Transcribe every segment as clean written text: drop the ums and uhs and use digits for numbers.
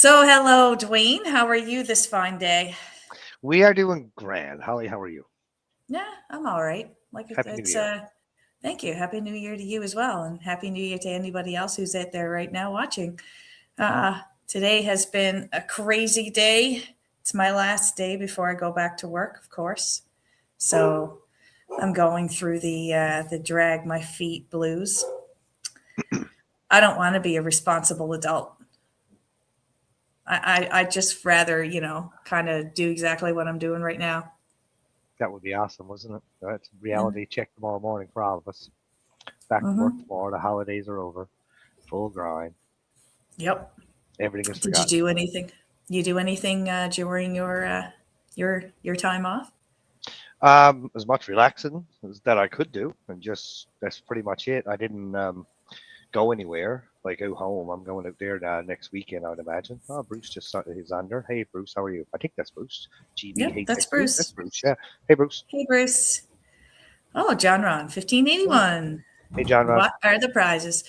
So, hello, Dwayne. How are you this fine day? We are doing grand. Holly, how are you? Yeah, I'm all right. Like Happy New it's Year. thank you. Happy New Year to you as well, and Happy New Year to anybody else who's out there right now watching. Today has been a crazy day. It's my last day before I go back to work, of course. So I'm going through the drag my feet blues. I don't want to be a responsible adult. I just rather kind of do exactly what I'm doing right now. That would be awesome, wasn't it? That's Yeah. reality check tomorrow morning for all of us. Back to work Hmm. tomorrow. The holidays are over. Full grind. Yep. Everything is Did you forgotten. do anything? You do anything during your time off? As much relaxing as that I could do, and just that's pretty much it. I didn't go anywhere. Like out home, I'm going out there next weekend. I would imagine. Oh, Bruce just started his under. Hey, Bruce, how are you? I think that's Bruce. GB Yep, hey that's text you. That's Bruce. Bruce. Yeah. Hey, Bruce. Hey, Bruce. Oh, John Ron, Yeah. 1581. Hey, John. What are the prizes?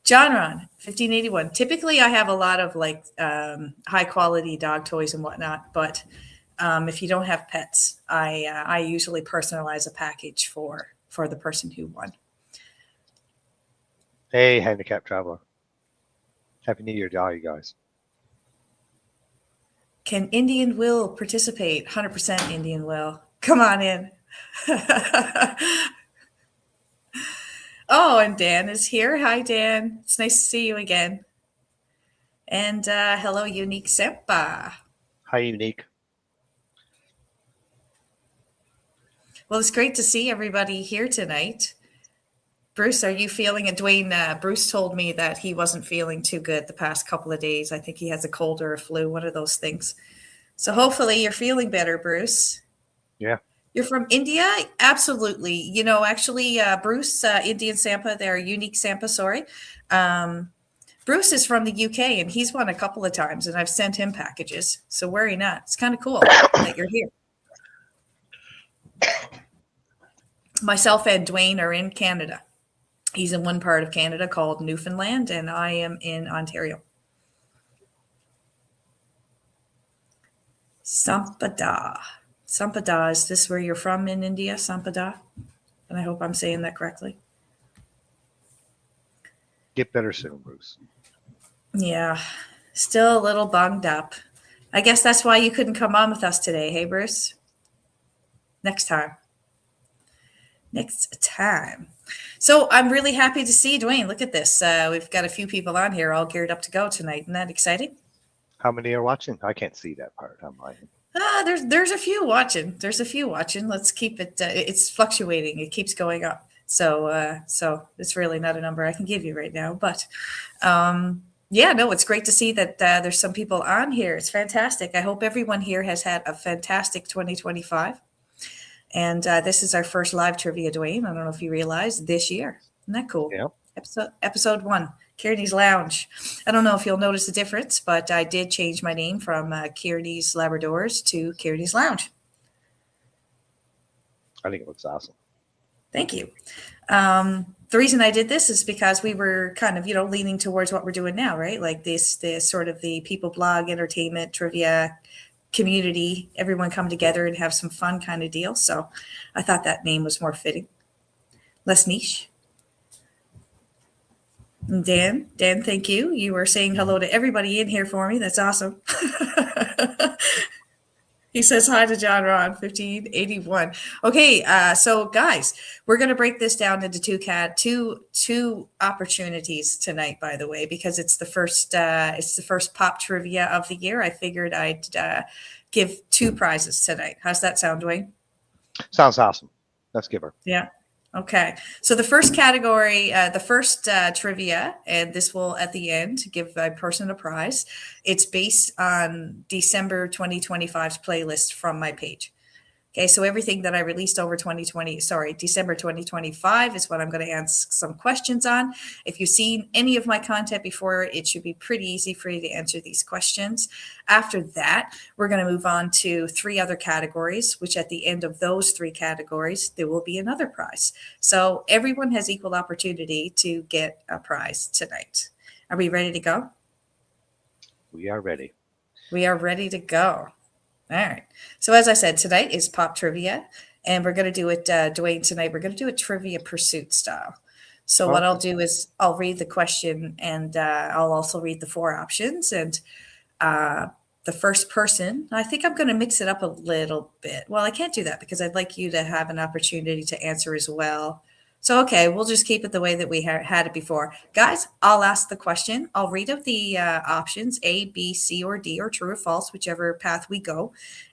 John Ron, 1581. Typically, I have a lot of like high quality dog toys and whatnot, but if you don't have pets, I usually personalize a package for the person who won. Hey, handicap traveler. Happy New Year to all you guys. Can Indian Will participate? 100% Indian Will. Come on in. Oh, and Dan is here. Hi, Dan. It's nice to see you again. And hello, Unique Sempa. Hi, Unique. Well, it's great to see everybody here tonight. Bruce, are you feeling it? Dwayne, Bruce told me that he wasn't feeling too good the past couple of days. I think he has a cold or a flu, one of those things. So hopefully you're feeling better, Bruce. Yeah. You're from India? Absolutely. Actually, Bruce, Indian Sampa, they're Unique Sampa, sorry. Um, Bruce is from the UK and he's won a couple of times, and I've sent him packages. So worry not. It's kind of cool that you're here. Myself and Dwayne are in Canada. He's in one part of Canada called Newfoundland, and I am in Ontario. Sampada. Sampada, is this where you're from in India? Sampada? And I hope I'm saying that correctly. Get better soon, Bruce. Yeah, still a little bunged up. I guess that's why you couldn't come on with us today. Hey, Bruce? Next time. Next time. So I'm really happy to see Dwayne. Look at this. We've got a few people on here all geared up to go tonight. Isn't that exciting? How many are watching? I can't see that part on my end. There's a few watching. There's a few watching. Let's keep it. It's fluctuating. It keeps going up. So it's really not a number I can give you right now. But yeah, no, it's great to see that there's some people on here. It's fantastic. I hope everyone here has had a fantastic 2025. And this is our first live trivia, Dwayne. I don't know if you realize this year. Isn't that cool? Yeah. Episode 1, Kearney's Lounge. I don't know if you'll notice the difference, but I did change my name from Kearney's Labradors to Kearney's Lounge. I think it looks awesome. Thank you. The reason I did this is because we were kind of, leaning towards what we're doing now, right? Like this sort of the people blog, entertainment, trivia, community, everyone come together and have some fun kind of deal. So I thought that name was more fitting, less niche. And Dan, thank you. You were saying hello to everybody in here for me. That's awesome. He says hi to John Ron, 1581. Okay, so guys, we're going to break this down into two opportunities tonight. By the way, because it's the first pop trivia of the year, I figured I'd give two prizes tonight. How's that sound, Dwayne? Sounds awesome. Let's give her. Yeah. Okay. So the first category, the first trivia, and this will at the end give a person a prize. It's based on December 2025's playlist from my page. Okay, so everything that I released over December 2025 is what I'm going to ask some questions on. If you've seen any of my content before, it should be pretty easy for you to answer these questions. After that, we're going to move on to 3 other categories, which at the end of those 3 categories, there will be another prize. So everyone has equal opportunity to get a prize tonight. Are we ready to go? We are ready. We are ready to go. All right. So as I said, tonight is pop trivia, and we're going to do it, Dwayne. Tonight we're going to do it trivia pursuit style. So what I'll Okay. do is I'll read the question, and I'll also read the four options, and uh, the first person. I think I'm going to mix it up a little bit. Well, I can't do that because I'd like you to have an opportunity to answer as well. So, okay, we'll just keep it the way that we had it before. Guys, I'll ask the question. I'll read out the options A, B, C, or D, or true or false, whichever path we go.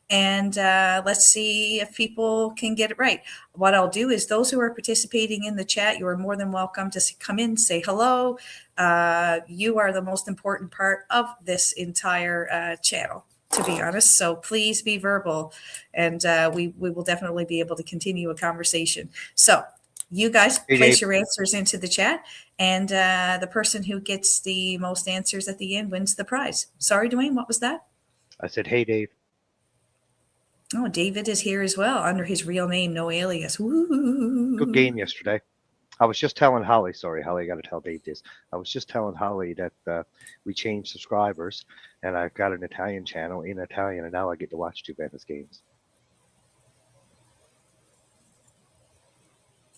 And let's see if people can get it right. What I'll do is those who are participating in the chat, you are more than welcome to come in, say hello. You are the most important part of this entire channel, to be honest. So please be verbal, and we will definitely be able to continue a conversation. So you guys Hey, place Dave. your answers into the chat, and the person who gets the most answers at the end wins the prize. Sorry, Dwayne, what was that? I said, hey, Dave. Oh, David is here as well under his real name, no alias. Woo. Good game yesterday. I was just telling Holly, sorry, Holly, I got to tell Dave this. I was just telling Holly that we changed subscribers and I've got an Italian channel in Italian and now I get to watch Juventus games.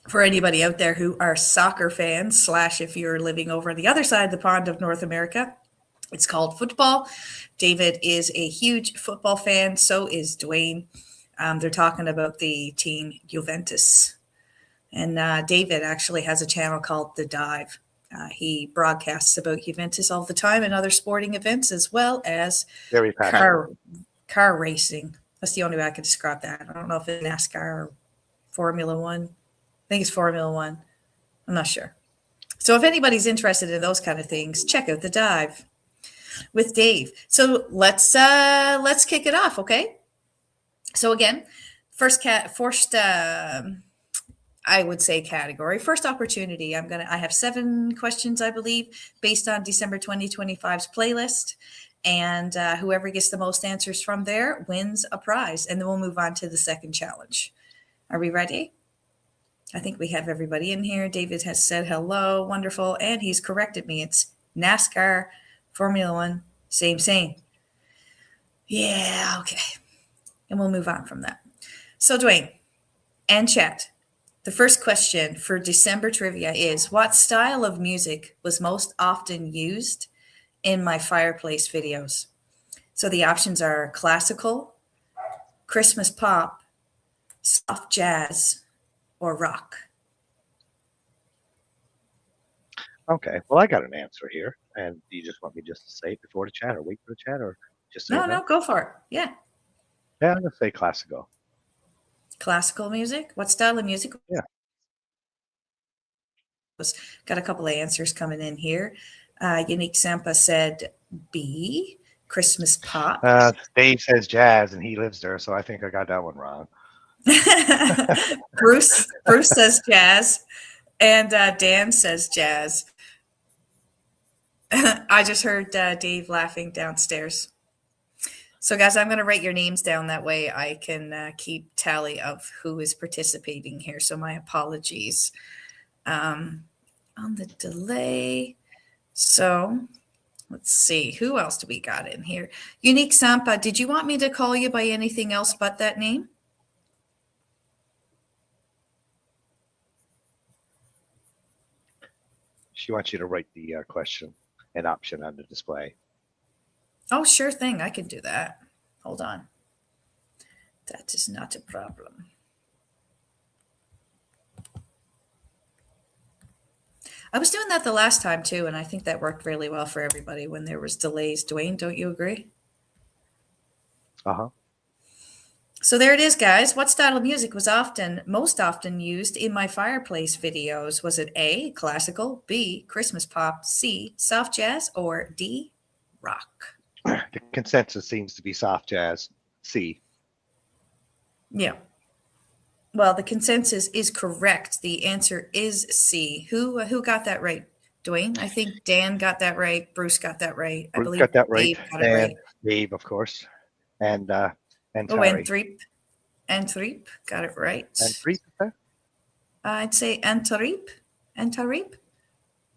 For anybody out there who are soccer fans, / if you're living over on the other side of the pond of North America, it's called football. David is a huge football fan. So is Dwayne. They're talking about the team Juventus. And David actually has a channel called The Dive. He broadcasts about Juventus all the time and other sporting events, as well as Very passionate. car racing. That's the only way I can describe that. I don't know if it's NASCAR or Formula One. I think it's Formula One. I'm not sure. So if anybody's interested in those kind of things, check out The Dive with Dave. So let's kick it off, okay? So again, first I would say category. First opportunity. I have 7 questions, I believe, based on December 2025's playlist. And whoever gets the most answers from there wins a prize. And then we'll move on to the second challenge. Are we ready? I think we have everybody in here. David has said hello. Wonderful. And he's corrected me. It's NASCAR, Formula One, same. Yeah, okay. And we'll move on from that. So Dwayne and chat, the first question for December trivia is, what style of music was most often used in my fireplace videos? So the options are classical, Christmas pop, soft jazz, or rock. Okay. Well, I got an answer here. And do you just want me just to say it before the chat or wait for the chat or just say it now? No, go for it. Yeah. Yeah, I'm going to say classical. Classical music? What style of music? Yeah. Got a couple of answers coming in here. Unique Sampa said B, Christmas pop. Dave says jazz and he lives there, so I think I got that one wrong. Bruce says jazz, and Dan says jazz. I just heard Dave laughing downstairs. So, guys, I'm going to write your names down. That way I can keep tally of who is participating here. So my apologies on the delay. So let's see. Who else do we got in here? Unique Sampa, did you want me to call you by anything else but that name? She wants you to write the question and option on the display. Oh, sure thing. I can do that. Hold on. That is not a problem. I was doing that the last time too, and I think that worked really well for everybody when there was delays. Dwayne, don't you agree? Uh-huh. So there it is, guys. What style of music was most often used in my fireplace videos? Was it A, classical, B, Christmas pop, C, soft jazz, or D, rock? The consensus seems to be soft jazz. C. Yeah. Well, the consensus is correct. The answer is C. Who got that right? Dwayne? I think Dan got that right. Bruce got that right. I believe got that right. Dave got it right. Dave, of course. And Oh, Terry. and Threep got it right. And Threep, I'd say Antarip.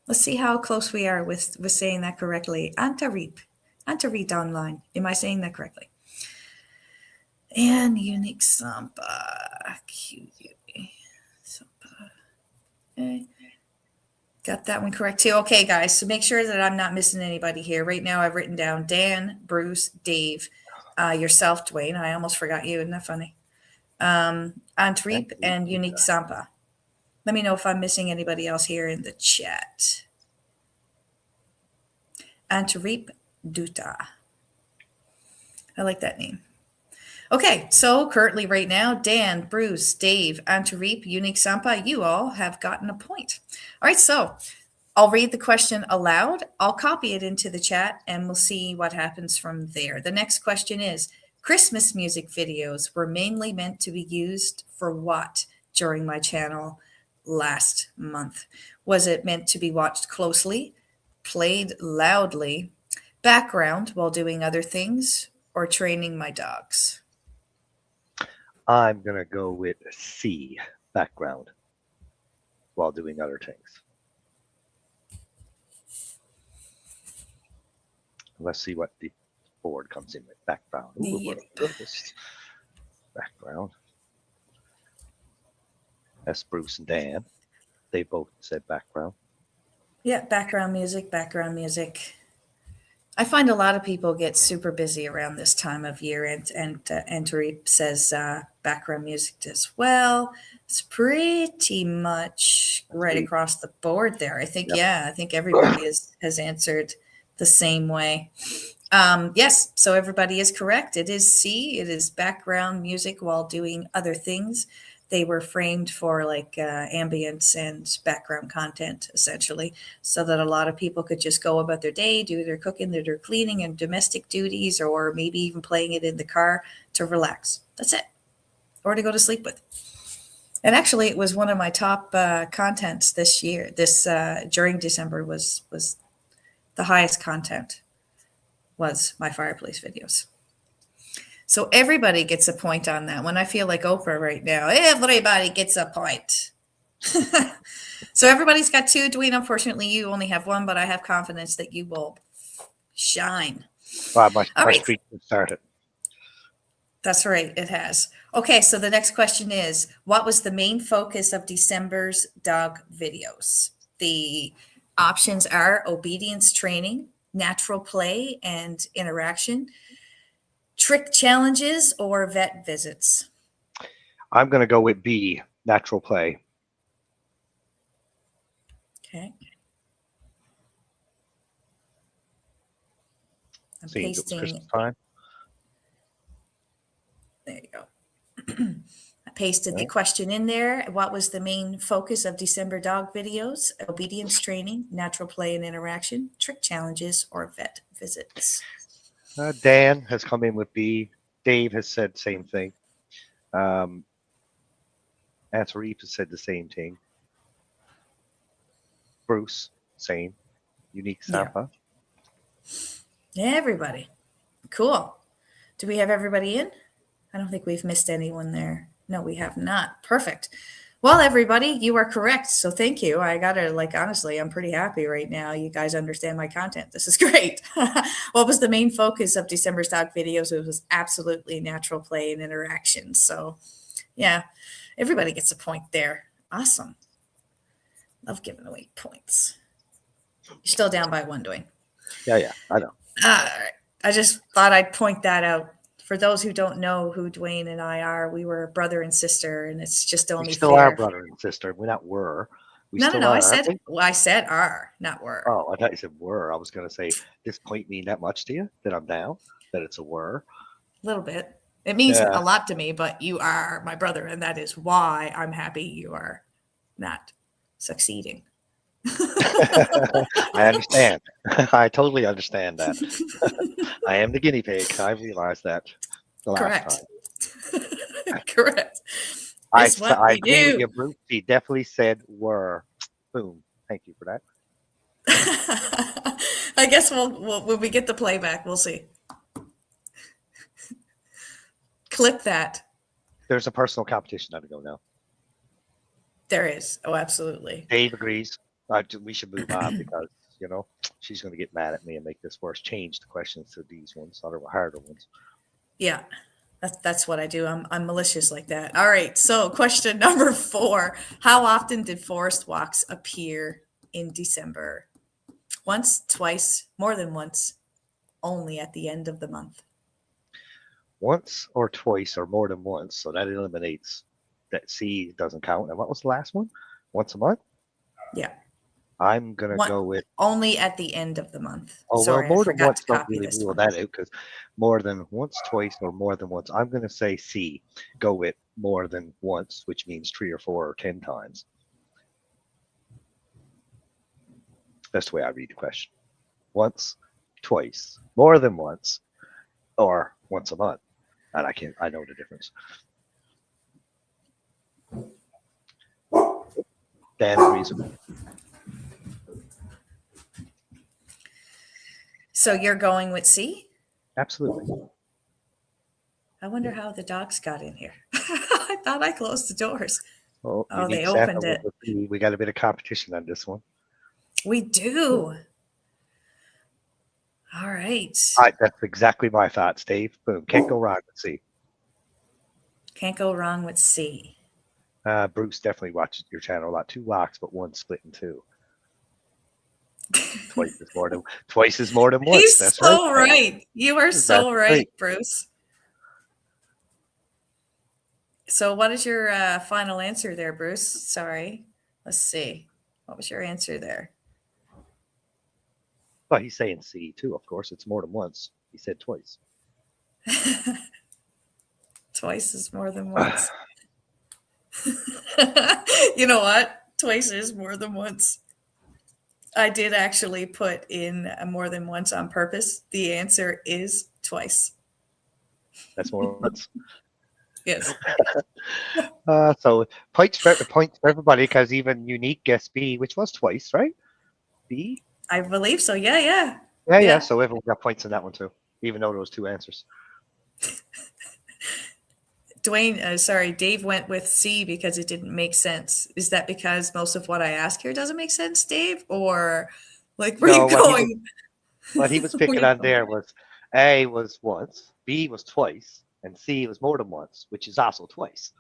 Let's see how close we are with saying that correctly. Antarip. and to read online. Am I saying that correctly? And unique Sampa. Sampa. Okay. Got that one correct too. Okay, guys. So make sure that I'm not missing anybody here. Right now, I've written down Dan, Bruce, Dave, yourself, Dwayne. I almost forgot you. Isn't that funny? Antreep and Unique Sampa. Let me know if I'm missing anybody else here in the chat. Antreep Duta. I like that name. Okay, so currently right now, Dan, Bruce, Dave, Antreep, Unique Sampa, you all have gotten a point. All right, so I'll read the question aloud. I'll copy it into the chat and we'll see what happens from there. The next question is, Christmas music videos were mainly meant to be used for what during my channel last month? Was it meant to be watched closely, played loudly, background while doing other things, or training my dogs? I'm going to go with C, background, while doing other things. Let's see what the board comes in with. Background. Ooh, Yep. Background. That's Bruce and Dan. They both said background. Yeah, background music, background music. I find a lot of people get super busy around this time of year, and Tarif says background music as well. It's pretty much right across the board there. I think, Yep. yeah, I think everybody has answered the same way. Yes, so everybody is correct. It is C. It is background music while doing other things. They were framed for like ambience and background content, essentially, so that a lot of people could just go about their day, do their cooking, their cleaning, and domestic duties, or maybe even playing it in the car to relax. That's it, or to go to sleep with. And actually, it was one of my top contents this year. This during December was the highest content was my fireplace videos. So everybody gets a point on that one. I feel like Oprah right now. Everybody gets a point. So everybody's got two. Dwayne, unfortunately, you only have one, but I have confidence that you will shine. My streak started. That's right. It has. Okay. So the next question is, what was the main focus of December's dog videos? The options are obedience training, natural play and interaction, trick challenges, or vet visits. I'm going to go with B, natural play. Okay. I'm Seeing it was pasting. Christmas time. There you go. I pasted the question in there. What was the main focus of December dog videos? Obedience training, natural play and interaction, trick challenges, or vet visits. Dan has come in with B. Dave has said same thing. Antarif has said the same thing. Bruce, same. Unique Sampa. Yeah, everybody. Cool. Do we have everybody in? I don't think we've missed anyone there. No, we have not. Perfect. Well, everybody, you are correct. So thank you. I got to, like, honestly, I'm pretty happy right now. You guys understand my content. This is great. What was the main focus of December's dog videos? It was absolutely natural play and interaction. So yeah, everybody gets a point there. Awesome. Love giving away points. You're still down by one, Dwayne. Yeah, I know. All right. I just thought I'd point that out. For those who don't know who Dwayne and I are, we were brother and sister, and it's just only we still fair. are brother and sister. We're not were. We No. are, I said are, not were. Oh, I thought you said were. I was going to say, this point mean that much to you that I'm down, that it's a were? A little bit. It means a lot to me, but you are my brother, and that is why I'm happy you are not succeeding. I understand. I totally understand that. I am the guinea pig. I realized that the last time. Correct. I agree with you, Bruce. He definitely said were. Boom. Thank you for that. I guess we'll when we get the playback, we'll see. Clip that. There's a personal competition on to go now. There is. Oh, absolutely. Dave agrees. We should move on because you know, she's going to get mad at me and make this worse. Change the questions to these ones, other harder ones. Yeah, that's what I do. I'm malicious like that. All right. So question number 4: how often did forest walks appear in December? Once, twice, more than once, only at the end of the month. Once or twice or more than once. So that eliminates that C doesn't count. And what was the last one? Once a month? Yeah. I'm going to One, go with, only at the end of the month. oh, well, Sorry, I more than forgot once to don't copy really this rule one. that out because more than once, twice, or more than once. I'm going to say C. Go with more than once, which means 3 or 4 or 10 times. That's the way I read the question. Once, twice, more than once, or once a month. And I know the difference. Dan agrees with me. So you're going with C? Absolutely. I wonder how the dogs got in here. I thought I closed the doors. Oh, Oh, they unique Santa opened it. we got a bit of competition on this one. We do. All right. That's exactly my thoughts, Dave. Boom. Can't go wrong with C. Can't go wrong with C. Bruce definitely watches your channel a lot. 2 walks, but 1 split in 2. Twice is more than once. He's That's so right. right. You are That's so right, right. Bruce. So what is your final answer there, Bruce? Sorry. Let's see. What was your answer there? Well, he's saying C too, of course. It's more than once. He said twice. Twice is more than once. You know what? Twice is more than once. I did actually put in more than once on purpose. The answer is twice. That's more than once. Yes. So points for everybody because even unique guessed B, which was twice, right? B? I believe so. Yeah, yeah. Yeah. So everyone got points in that one too, even though there was 2 answers. Dwayne, sorry, Dave went with C because it didn't make sense. Is that because most of what I ask here doesn't make sense, Dave? Or like where No, you going? what he was Where picking you on going? there was A was once, B was twice, and C was more than once, which is also twice.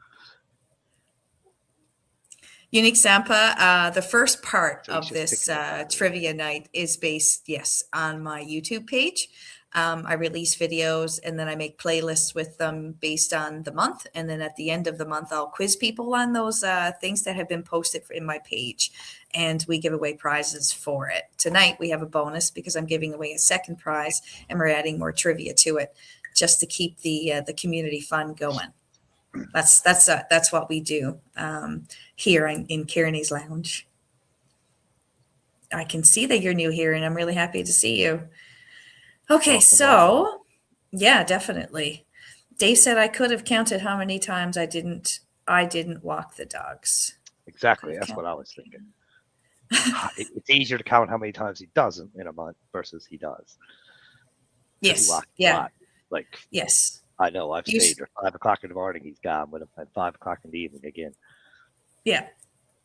Unique Sampa, the first part So he's of just this picking it. trivia night is based, yes, on my YouTube page. I release videos and then I make playlists with them based on the month. And then at the end of the month, I'll quiz people on those things that have been posted in my page. And we give away prizes for it. Tonight, we have a bonus because I'm giving away a second prize and we're adding more trivia to it just to keep the community fun going. That's what we do here in Kearney's Lounge. I can see that you're new here, and I'm really happy to see you. Okay, so yeah, definitely. Dave said I could have counted how many times I didn't walk the dogs. Exactly. That's what I was thinking. It's easier to count how many times he doesn't in a month versus he does. Yes. He walks Yeah. a lot. Like, yes. I know I've stayed at 5 o'clock in the morning. He's gone with him at 5 o'clock in the evening again. Yeah.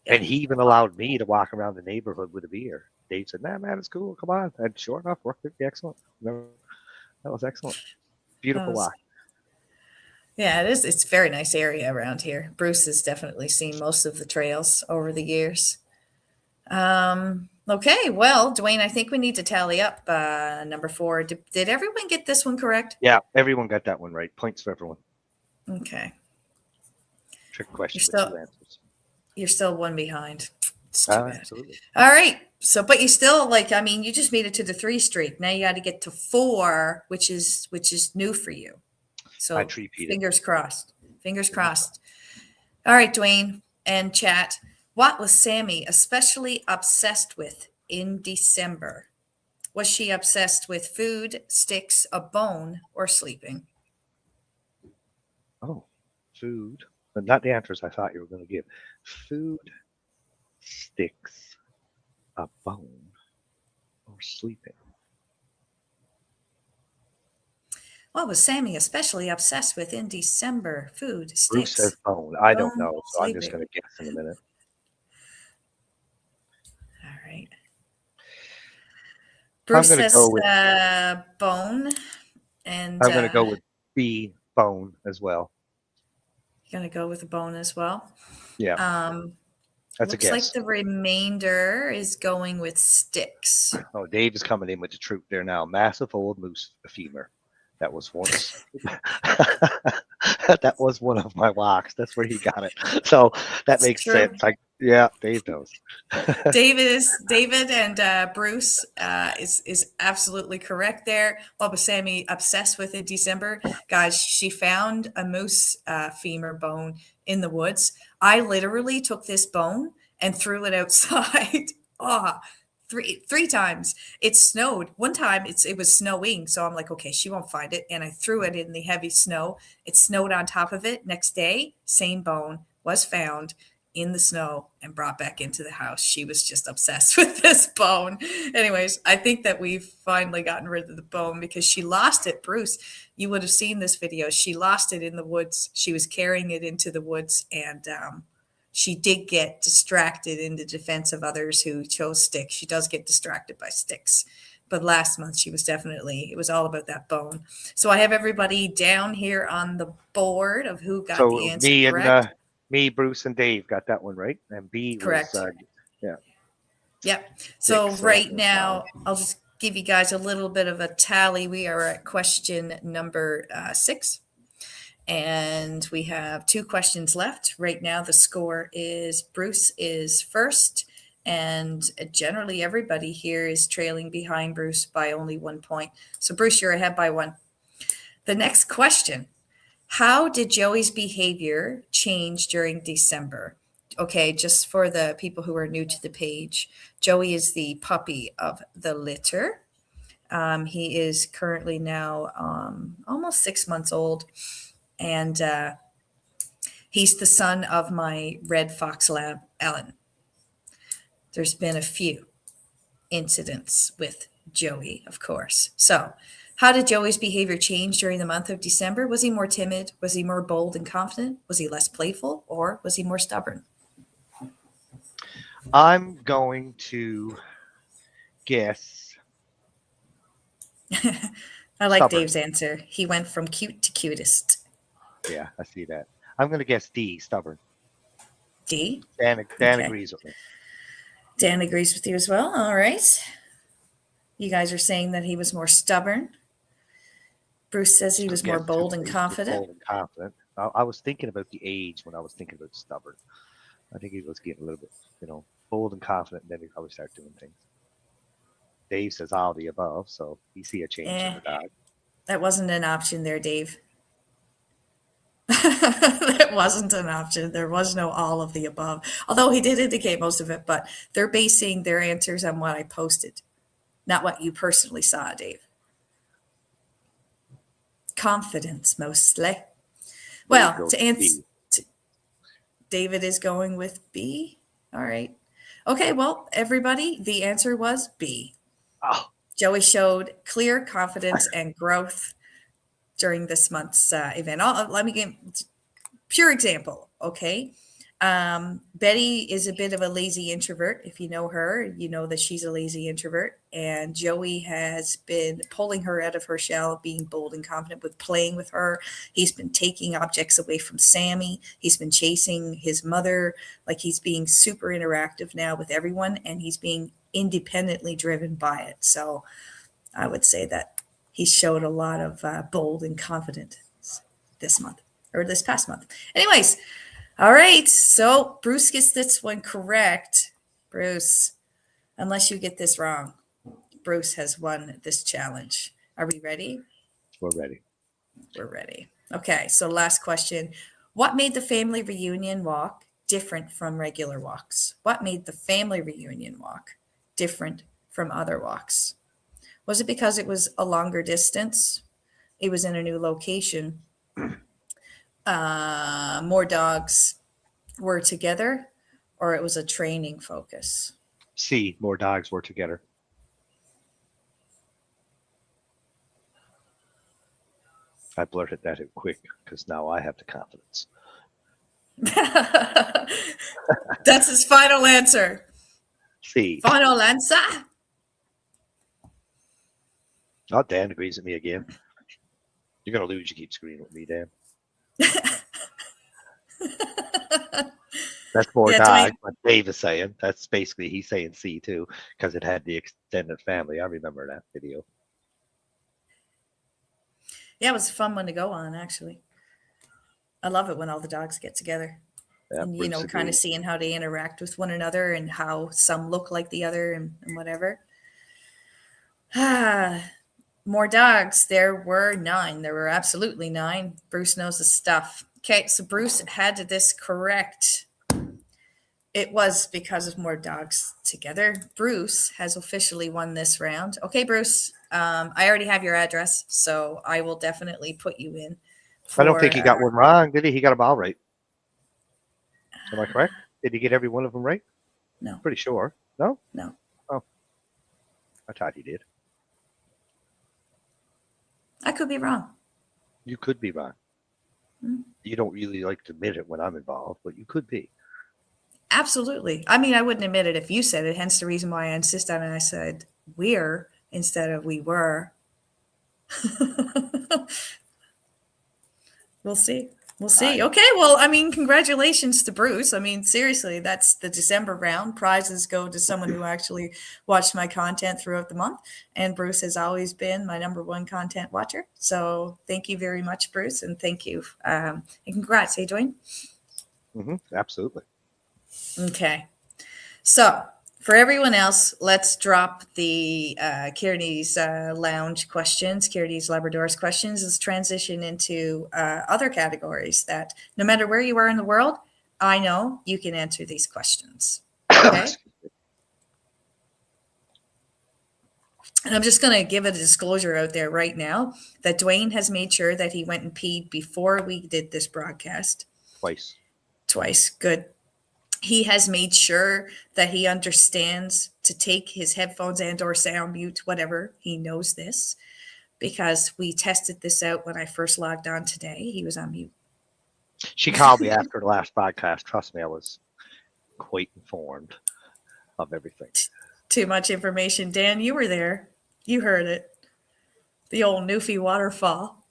And he even allowed me to walk around the neighborhood with a beer. Dave said, "Nah, man, it's cool. Come on." And sure enough, worked it. Excellent. No, that was excellent. Beautiful walk. Yeah, it is. It's a very nice area around here. Bruce has definitely seen most of the trails over the years. Okay, well, Dwayne, I think we need to tally up number 4. Did everyone get this one correct? Yeah, everyone got that one right. Points for everyone. Okay. Trick question with 2 answers. You're still 1 behind. It's too bad. Absolutely. All right. So, but you still you just made it to the 3 streak. Now you got to get to 4, which is new for you. So fingers crossed. Fingers crossed. All right, Dwayne and chat. What was Sammy especially obsessed with in December? Was she obsessed with food, sticks, a bone, or sleeping? Oh, food. But not the answers I thought you were going to give. Food, sticks, a bone, or sleeping. What was Sammy especially obsessed with in December? Food, sticks. Bruce says bone. I don't know, so I'm just going to guess in a minute. All right. Bruce gonna says go with bone, and I'm gonna go with B, bone as well. gonna go with a bone as well. Yeah, that's a Looks like guess. the remainder is going with sticks. Oh, Dave is coming in with the truth there now. Massive old moose femur. That was once. That was one of my walks. That's where he got it. So that It's makes true. sense. Yeah, Dave knows. David and Bruce is absolutely correct there. What was Sammy obsessed with in December? Guys, she found a moose femur bone in the woods. I literally took this bone and threw it outside. Oh, three times. It snowed. One time it was snowing, so I'm like, okay, she won't find it, and I threw it in the heavy snow. It snowed on top of it. Next day, same bone was found in the snow and brought back into the house. She was just obsessed with this bone. Anyways, I think that we've finally gotten rid of the bone because she lost it. Bruce, you would have seen this video. She lost it in the woods. She was carrying it into the woods, and she did get distracted in the defense of others who chose sticks. She does get distracted by sticks. But last month she was definitely, it was all about that bone. So I have everybody down here on the board of who got the So answer correct. me, Bruce, and Dave got that one right, and B was Correct. yeah. Yep. So Six, right was now, mine. I'll just give you guys a little bit of a tally. We are at question number 6. And we have 2 questions left. Right now, the score is Bruce is first. And generally, everybody here is trailing behind Bruce by only 1 point. So, Bruce, you're ahead by 1. The next question: how did Joey's behavior change during December? Okay, just for the people who are new to the page, Joey is the puppy of the litter. He is currently now almost 6 months old. And he's the son of my red fox lab, Ellen. There's been a few incidents with Joey, of course. So, how did Joey's behavior change during the month of December? Was he more timid? Was he more bold and confident? Was he less playful? Or was he more stubborn? I'm going to guess I like stubborn. Dave's answer. He went from cute to cutest. Yeah, I see that. I'm going to guess D, stubborn. D? Dan Okay. agrees with me. Dan agrees with you as well. All right. You guys are saying that he was more stubborn. Bruce says he was more bold and confident. Bold and confident. I was thinking about the age when I was thinking about stubborn. I think he was getting a little bit, bold and confident, and then he'd probably start doing things. Dave says all the above, so you see a change in the dog. That wasn't an option there, Dave. That wasn't an option. There was no all of the above. Although he did indicate most of it, but they're basing their answers on what I posted, not what you personally saw, Dave. Confidence, mostly. Well, to answer, David is going with B. All right. Okay, well, everybody, the answer was B. Oh. Joey showed clear confidence and growth during this month's event. Let me give pure example, okay? Betty is a bit of a lazy introvert. If you know her, you know that she's a lazy introvert. And Joey has been pulling her out of her shell, being bold and confident with playing with her. He's been taking objects away from Sammy. He's been chasing his mother. Like, he's being super interactive now with everyone, and he's being independently driven by it. So I would say that he showed a lot of bold and confidence this month, or this past month. Anyways, all right. So Bruce gets this one correct. Bruce, unless you get this wrong, Bruce has won this challenge. Are we ready? We're ready. We're ready. Okay. So last question. What made the family reunion walk different from regular walks? What made the family reunion walk different from other walks? Was it because it was a longer distance? It was in a new location. More dogs were together, or it was a training focus? C, more dogs were together. I blurted that out quick because now I have the confidence. That's his final answer. C. Final answer. Oh, Dan agrees with me again. You're gonna lose. You keep screwing with me, Dan. That's more Yeah, dog. Dwayne. What Dave is saying. That's basically he's saying C too because it had the extended family. I remember that video. Yeah, it was a fun one to go on, actually. I love it when all the dogs get together Yeah, and, Bruce kind of agrees. seeing how they interact with one another and how some look like the other and whatever. Ah, more dogs. There were 9. There were absolutely 9. Bruce knows his stuff. Okay, so Bruce had this correct. It was because of more dogs together. Bruce has officially won this round. Okay, Bruce, I already have your address, so I will definitely put you in I don't think for. he got one wrong, did he? He got them all right. Am I correct? Did he get every one of them right? No, Pretty sure. No? no. Oh, I thought he did. I could be wrong. You could be wrong. Hmm. You don't really like to admit it when I'm involved, but you could be. Absolutely. I mean, I wouldn't admit it if you said it, hence the reason why I insist on it. I said we're instead of we were. We'll see. We'll see. I Okay. Well, I mean, congratulations to Bruce. I mean, seriously, that's the December round. Prizes go to someone who actually watched my content throughout the month. And Bruce has always been my number one content watcher. So thank you very much, Bruce. And thank you. And congrats. Hey, Dwayne. absolutely. Okay. So for everyone else, let's drop the Kearney's lounge questions, Kearney's Labradors questions. Let's transition into other categories that no matter where you are in the world, I know you can answer these questions. Okay. And I'm just going to give a disclosure out there right now that Dwayne has made sure that he went and peed before we did this broadcast. Twice. Good. He has made sure that he understands to take his headphones and or sound mute, whatever. He knows this because we tested this out when I first logged on today. He was on mute. She called me after the last podcast. Trust me, I was quite informed of everything. Too much information. Dan, you were there. You heard it. The old Newfie waterfall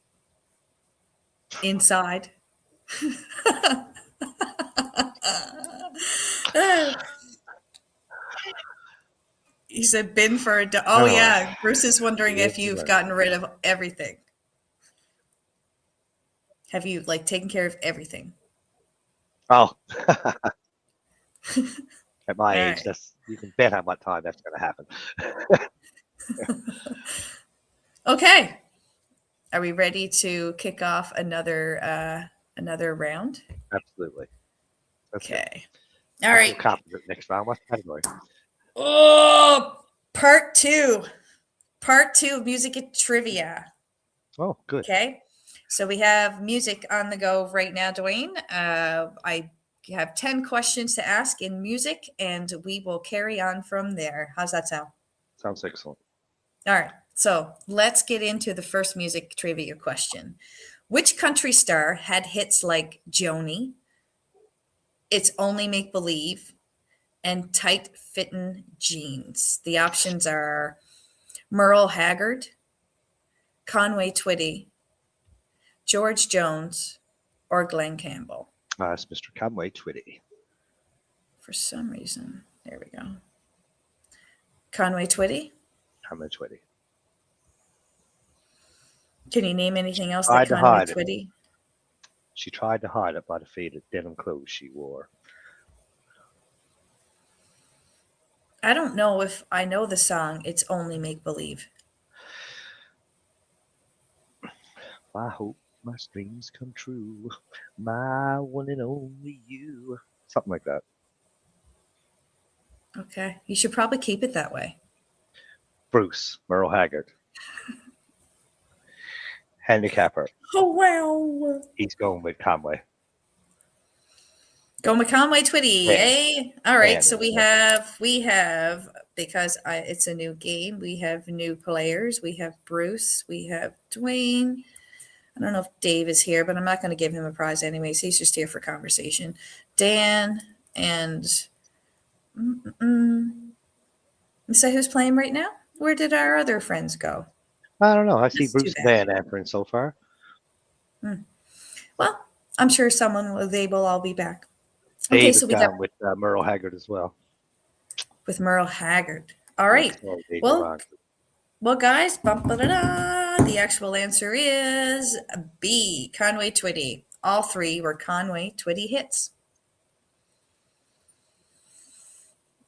inside. He said, "Been for a." Oh yeah, Bruce is wondering if you've gotten rid of everything. Have you taken care of everything? Oh, at my age, right. that's you can bet how much time that's going to happen. Okay, are we ready to kick off another round? Absolutely. Okay. All right. Next round. What's the category? Oh, part two of music and trivia. Oh, good. Okay. So we have music on the go right now, Dwayne. I have 10 questions to ask in music, and we will carry on from there. How's that sound? Sounds excellent. All right. So let's get into the first music trivia question. Which country star had hits like Joni, It's Only Make Believe, and Tight Fittin' Jeans? The options are Merle Haggard, Conway Twitty, George Jones, or Glenn Campbell. It's Mr. Conway Twitty. For some reason, there we go. Conway Twitty? Conway Twitty. Can you name anything else that Conway Twitty? She tried to hide it by the faded denim clothes she wore. I don't know if I know the song It's Only Make Believe. I hope my dreams come true. My one and only you. Something like that. Okay. You should probably keep it that way. Bruce, Merle Haggard. Handicapper. Oh, wow. He's going with Conway. Going with Conway Twitty, eh? All right. So we have, because it's a new game, we have new players. We have Bruce. We have Dwayne. I don't know if Dave is here, but I'm not going to give him a prize anyways. He's just here for conversation. Dan and so who's playing right now? Where did our other friends go? I don't know. I see That's too Bruce and bad. Dan answering so far. Well, I'm sure they will all be back. Okay, Dave so is we got gone with Merle Haggard as well. with Merle Haggard. All Yep. right. So Dave Well, Devon. well, guys, the actual answer is B, Conway Twitty. All three were Conway Twitty hits.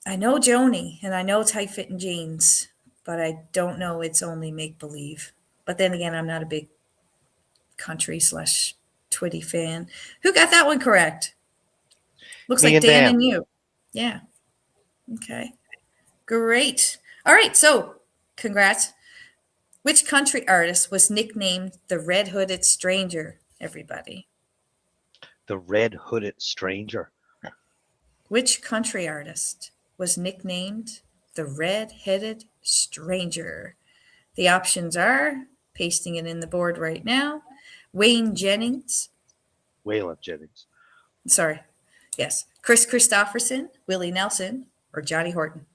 I know Joni and I know tight fitting jeans, but I don't know it's only make believe. But then again, I'm not a big country / Twitty fan. Who got that one correct? Looks Me like and Dan Dan. and you. Yeah. Okay. Great. All right. So, congrats. Which country artist was nicknamed the Red Hooded Stranger? Everybody. The Red Hooded Stranger. Which country artist was nicknamed the Red-Headed Stranger? The options are, pasting it in the board right now, Wayne Jennings. Waylon Jennings. Sorry. Yes. Chris Christopherson, Willie Nelson, or Johnny Horton.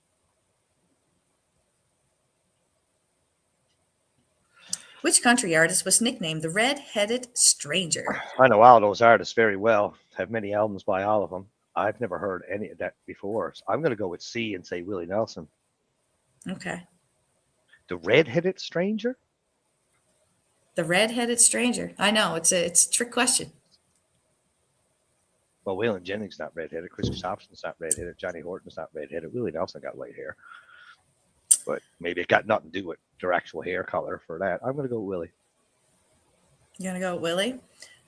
Which country artist was nicknamed the Red-Headed Stranger? I know all those artists very well. Have many albums by all of them. I've never heard any of that before. So I'm going to go with C and say Willie Nelson. Okay. The Red-Headed Stranger? The Red-Headed Stranger. I know, it's a trick question. Well, Waylon Jennings not redheaded. Chris Christopherson's not redheaded. Johnny Horton's not redheaded. Willie Nelson got light hair. But maybe it got nothing to do with their actual hair color for that. I'm going to go with Willie. You're going to go with Willie?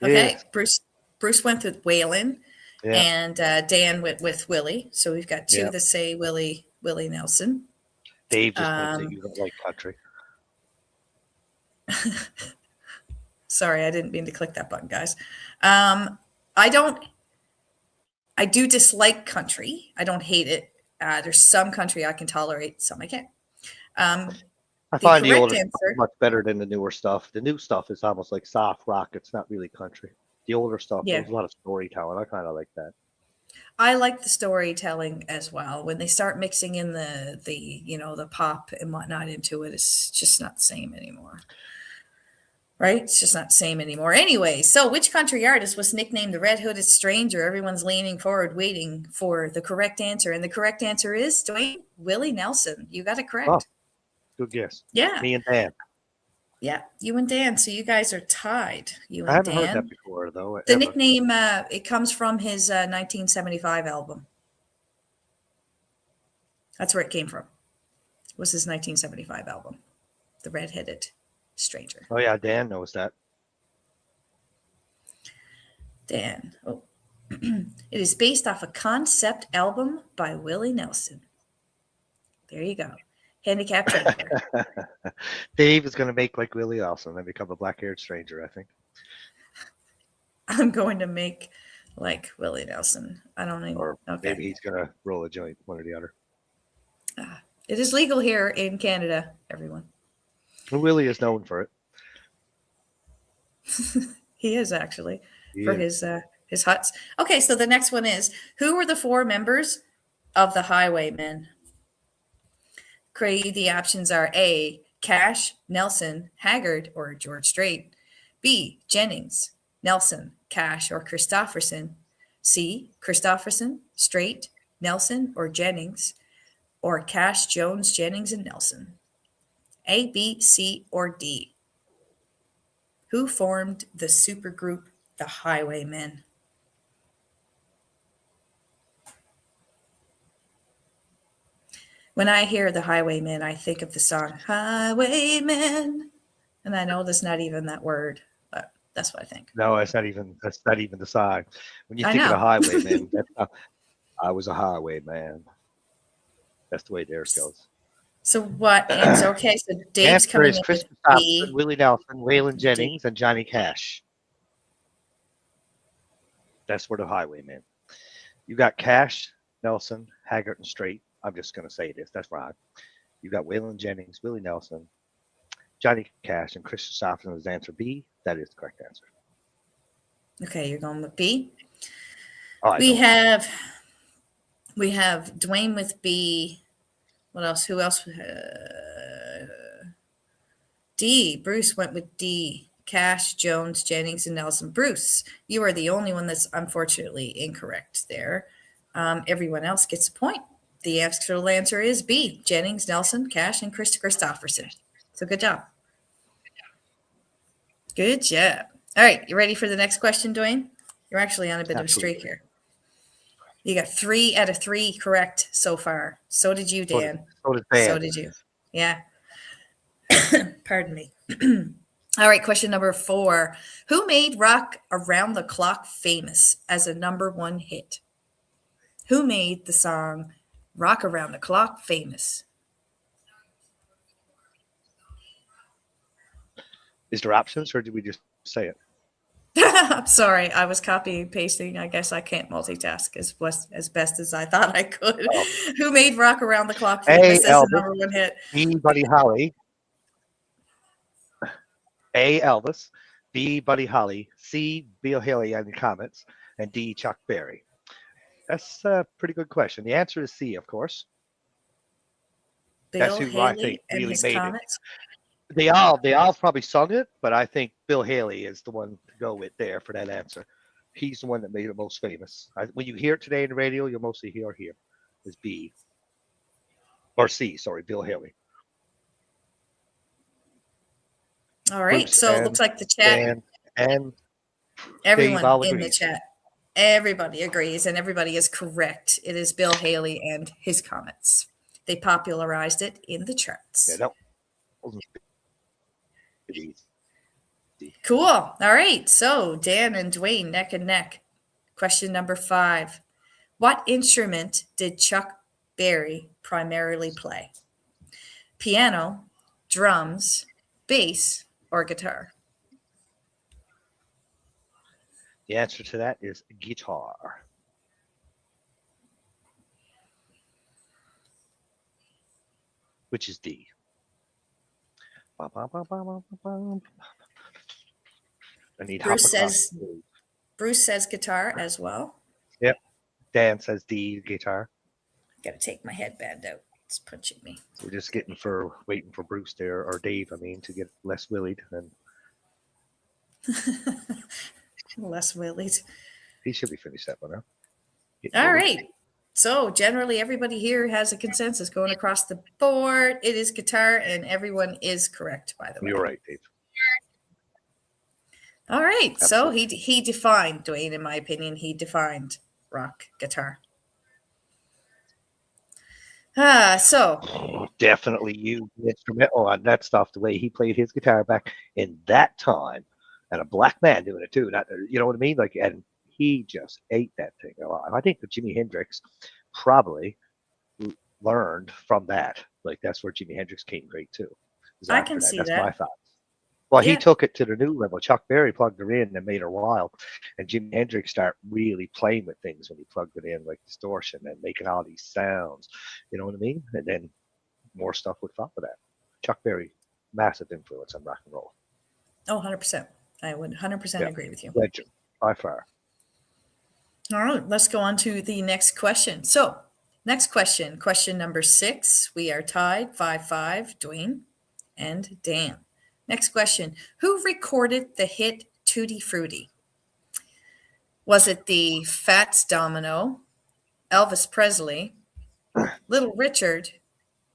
Okay. Yes. Bruce went with Waylon, Yeah. and Dan went with Willie. So we've got two Yeah. that say Willie Nelson. Dave just points at you don't like country. Sorry, I didn't mean to click that button, guys. I do dislike country. I don't hate it. There's some country I can tolerate, some I can't. I find the correct older stuff answer- is much better than the newer stuff. The new stuff is almost like soft rock. It's not really country. The older stuff, Yeah. there's a lot of storytelling. I kind of like that. I like the storytelling as well. When they start mixing in the pop and whatnot into it, it's just not the same anymore. Right? It's just not the same anymore. Anyway, so which country artist was nicknamed the Red Hooded Stranger? Everyone's leaning forward, waiting for the correct answer. And the correct answer is, Dwayne, Willie Nelson. You got it correct. Oh. Good guess. Yeah. Me and Dan. Yeah. You and Dan. So you guys are tied. You and I haven't Dan. heard that before, though. The ever. nickname, it comes from his 1975 album. That's where it came from. It was his 1975 album, The Red-Headed Stranger. Oh, yeah. Dan knows that. Dan. Oh. It is based off a concept album by Willie Nelson. There you go. Handicap trailer. Dave is going to make like Willie Nelson and become a black-haired stranger, I think. I'm going to make like Willie Nelson. I don't even. Or Okay. maybe he's going to roll a joint, one or the other. It is legal here in Canada, everyone. Well, Willie is known for it. He is actually He for is. his huts. Okay, so the next one is, who were the four members of the Highwaymen? The options are A, Cash, Nelson, Haggard, or George Strait. B, Jennings, Nelson, Cash, or Christopherson. C, Christopherson, Strait, Nelson, or Jennings, or Cash, Jones, Jennings, and Nelson. A, B, C, or D. Who formed the supergroup the Highwaymen? When I hear the Highwaymen, I think of the song Highwaymen. And I know that's not even that word, but that's what I think. No, that's not even the song. When you I think of know. the highwayman, I was a highwayman. That's the way theirs goes. So what answer? Okay, so Dave's Answer coming is in Chris with Christopherson, B. Willie Nelson, Waylon Jennings, and Johnny Cash. That's where the highwaymen. You got Cash, Nelson, Haggard, and Strait. I'm just going to say this. That's right. You got Waylon Jennings, Willie Nelson, Johnny Cash, and Chris Christopherson is answer B. That is the correct answer. Okay, you're going with B. Oh, We have Dwayne with B. What else? Who else? D. Bruce went with D. Cash, Jones, Jennings, and Nelson. Bruce, you are the only one that's unfortunately incorrect there. Everyone else gets a point. The actual answer is B. Jennings, Nelson, Cash, and Chris Christopherson. So good job. Good job. All right, you ready for the next question, Dwayne? You're actually on a bit of a streak here. You got 3 out of 3 correct so far. So did you, Dan. So did you. Yeah. Pardon me. All right, question number 4. Who made Rock Around the Clock famous as a #1 hit? Who made the song Rock Around the Clock famous? Is there options or did we just say it? I'm sorry, I was copying and pasting. I guess I can't multitask as best as I thought I could. Oh. Who made Rock Around the Clock famous as a #1 hit? B. Buddy Holly. A. Elvis. B. Buddy Holly. C. Bill Haley on the comments. And D. Chuck Berry. That's a pretty good question. The answer is C, of course. Bill Haley and his comments. They all probably sung it, but I think Bill Haley is the one to go with there for that answer. He's the one that made it most famous. When you hear it today in the radio, you'll mostly hear is B. Or C, sorry, Bill Haley. All right, Bruce, so it looks like the chat and everyone in the chat, everybody agrees and everybody is correct. It is Bill Haley and his comments. They popularized it in the charts. Yeah, cool. All right, so Dan and Dwayne neck and neck. Question number 5. What instrument did Chuck Berry primarily play? Piano, drums, bass, or guitar? The answer to that is guitar. Which is D. Bruce says guitar as well. Yep. Dan says D, guitar. Gotta take my headband out. It's punching me. We're just waiting for Bruce there, or Dave, to get less willied. And less willied. He should be finished that one, huh? All right. So generally everybody here has a consensus going across the board. It is guitar and everyone is correct, by the way. You're right, Dave. All right. Absolutely. So he defined, Dwayne, in my opinion, he defined rock guitar. Definitely used the instrumental on that stuff, the way he played his guitar back in that time, and a black man doing it too. Not, you know what I mean? Like, and he just ate that thing alive. I think that Jimi Hendrix probably learned from that. Like, that's where Jimi Hendrix came great too. I can see that. That's my thought. Well, yeah. He took it to the new level. Chuck Berry plugged her in and made her wild. And Jimi Hendrix started really playing with things when he plugged it in, like distortion and making all these sounds. You know what I mean? And then more stuff would follow that. Chuck Berry, massive influence on rock and roll. Oh, 100%. I would 100% agree with you. Legend, by far. All right, let's go on to the next question. So, next question, question number 6. We are tied 5-5, Dwayne and Dan. Next question. Who recorded the hit Tutti Frutti? Was it the Fats Domino, Elvis Presley, Little Richard,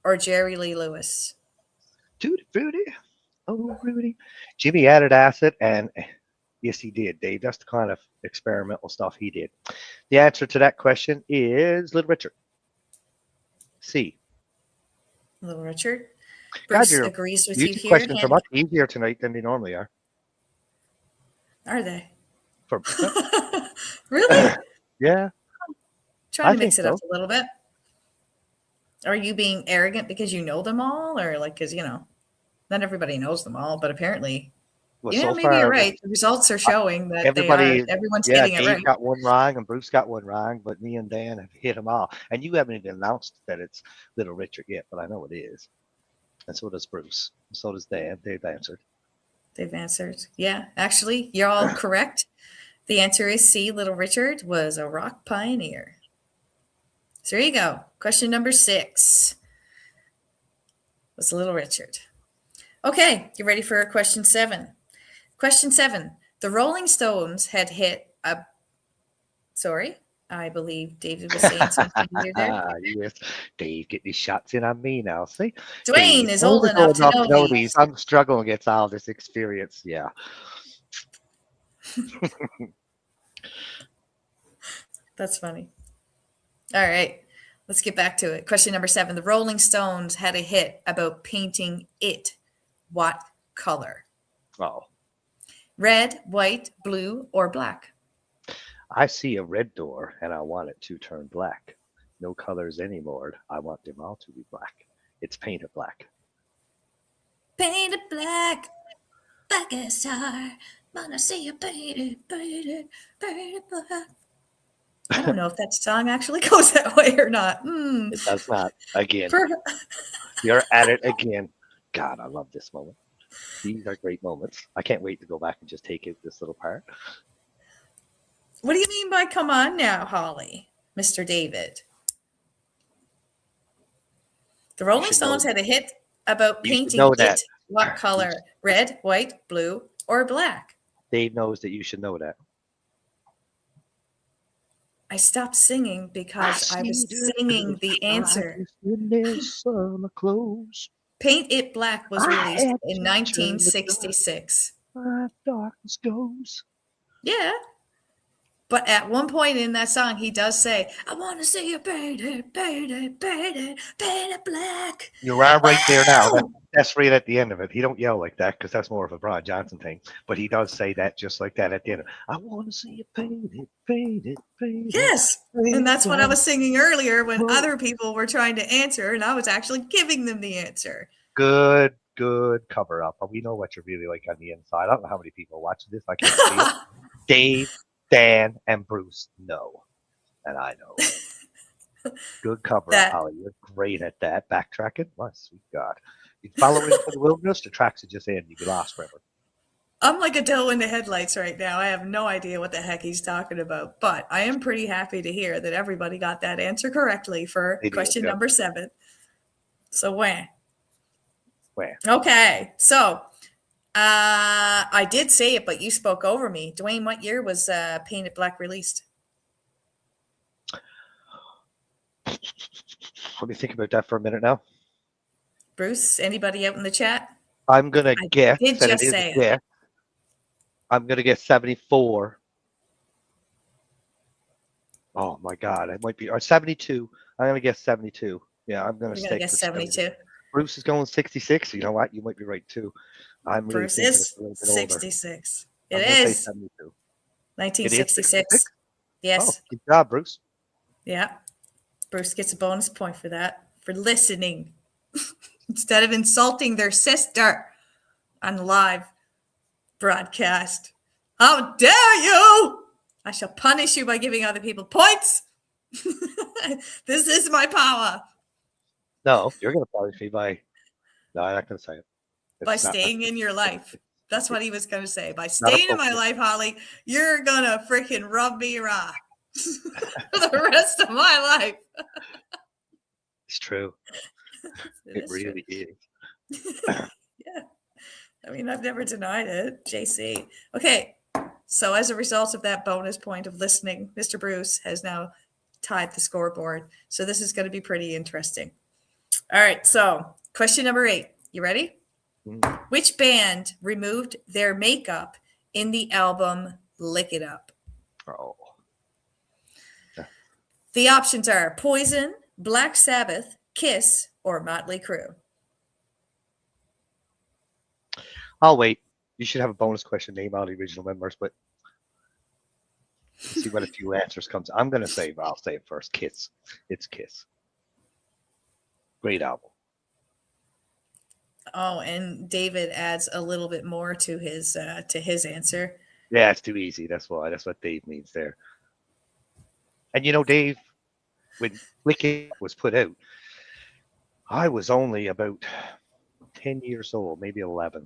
or Jerry Lee Lewis? Tutti Frutti. Oh, Rudy. Jimmy added acid, and yes, he did, Dave. That's the kind of experimental stuff he did. The answer to that question is Little Richard. C. Little Richard. Bruce agrees with you here. Questions are much easier tonight than they normally are. Are they? For really? Yeah. Trying to mix it up a little bit. Are you being arrogant because you know them all, or like because not everybody knows them all, but apparently, so maybe you're right. The results are showing that everyone's getting it right. Dave got one wrong and Bruce got one wrong, but me and Dan have hit them all. And you haven't even announced that it's Little Richard yet, but I know it is. And so does Bruce. And so does Dan. They've answered. They've answered. Yeah, actually, you're all correct. The answer is C. Little Richard was a rock pioneer. So there you go. Question number 6 was Little Richard. Okay, you ready for question 7? Question 7. The Rolling Stones had hit a. Sorry, I believe David was saying something weird there. Yes, Dave, get these shots in on me now. See, Dwayne Dave, is old only enough old to enough know to know these. these. I'm struggling against all this experience. Yeah. That's funny. All right, let's get back to it. Question number 7. The Rolling Stones had a hit about painting it. What color? Oh, Red, white, blue, or black? I see a red door and I want it to turn black. No colors anymore. I want them all to be black. It's painted black. Paint it black, black as tar. Wanna see you paint it, paint it, paint it black. I don't know if that song actually goes that way or not. It does not. Again, Per- you're at it again. God, I love this moment. These are great moments. I can't wait to go back and just take it this little part. What do you mean by come on now, Holly? Mr. David. The Rolling Stones had a hit about You should painting know that. it. What color? Red, white, blue, or black? Dave knows that you should know that. I stopped singing because I was singing the answer. In their summer clothes. Paint It Black was released had in to 1966. My darkness goes. Yeah. But at one point in that song, he does say, I want to see you paint it, paint it, paint it, paint it black. You are right there now. Wow! That's right at the end of it. He don't yell like that because that's more of a Brian Johnson thing. But he does say that just like that at the end. I want to see you paint it, paint it, paint it. Yes. Paint And that's it what I was singing earlier when black. other people were trying to answer, and I was actually giving them the answer. Good, good cover up. We know what you're really like on the inside. I don't know how many people are watching this. I can't see it. Dave, Dan, and Bruce know. And I know. Good cover up, Holly. You're great at that. Backtracking? My sweet God. You follow into the wilderness, the tracks are just in. You'd be lost forever. I'm like a doe in the headlights right now. I have no idea what the heck he's talking about, but I am pretty happy to hear that everybody got that answer correctly for question number 7. So when? Okay, so I did say it, but you spoke over me. Dwayne, what year was Paint It Black released? Let me think about that for a minute now. Bruce, anybody out in the chat? I'm going to guess did that just it is say a guess. I'm going to guess 74. Oh, my God. It might be or 72. I'm going to guess 72. Yeah, I'm going to stay guess 72. Bruce is going 66. You know what? You might be right, too. I'm really Bruce thinking is it's a little bit older. 66. I'm It gonna say is 72. 1966. Yes. Oh, good job, Bruce. Yeah. Bruce gets a bonus point for that, for listening instead of insulting their sister on live broadcast. How dare you! I shall punish you by giving other people points. This is my power. No, you're going to punish me by. No, I'm not going to say it. By staying in your life. That's what he was going to say. By Not staying in my life, Holly, you're going to freaking rub me raw for the rest of my life. It's true. It really is. Yeah. I mean, I've never denied it. JC. Okay. So as a result of that bonus point of listening, Mr. Bruce has now tied the scoreboard. So this is going to be pretty interesting. All right. So question number 8. You ready? Which band removed their makeup in the album Lick It Up? Oh. The options are Poison, Black Sabbath, Kiss, or Motley Crue. I'll wait. You should have a bonus question, name all the original members, but see what a few answers comes. I'm going to say, I'll say it first. Kiss. It's Kiss. Great album. Oh, and David adds a little bit more to his answer. Yeah, it's too easy. That's why. That's what Dave means there. And you know, Dave, when Lick It was put out, I was only about 10 years old, maybe 11.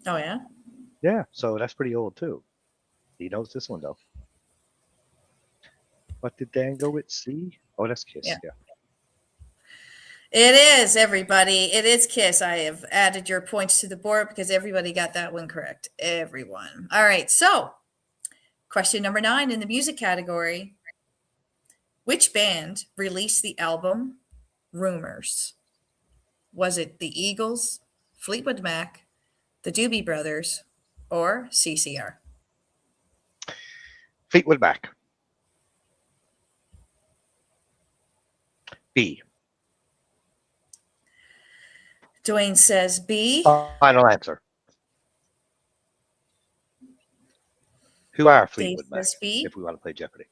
Oh, yeah? Yeah, so that's pretty old, too. He knows this one, though. What did Dan go with? C? Oh, that's Kiss, yeah. It is, everybody. It is Kiss. I have added your points to the board because everybody got that one correct. Everyone. All right. So, question number 9 in the music category. Which band released the album Rumors? Was it the Eagles, Fleetwood Mac, the Doobie Brothers, or CCR? Fleetwood Mac. B. Dwayne says B. Final answer. Who are Dave Fleetwood Mac? says B. If we want to play Jeopardy.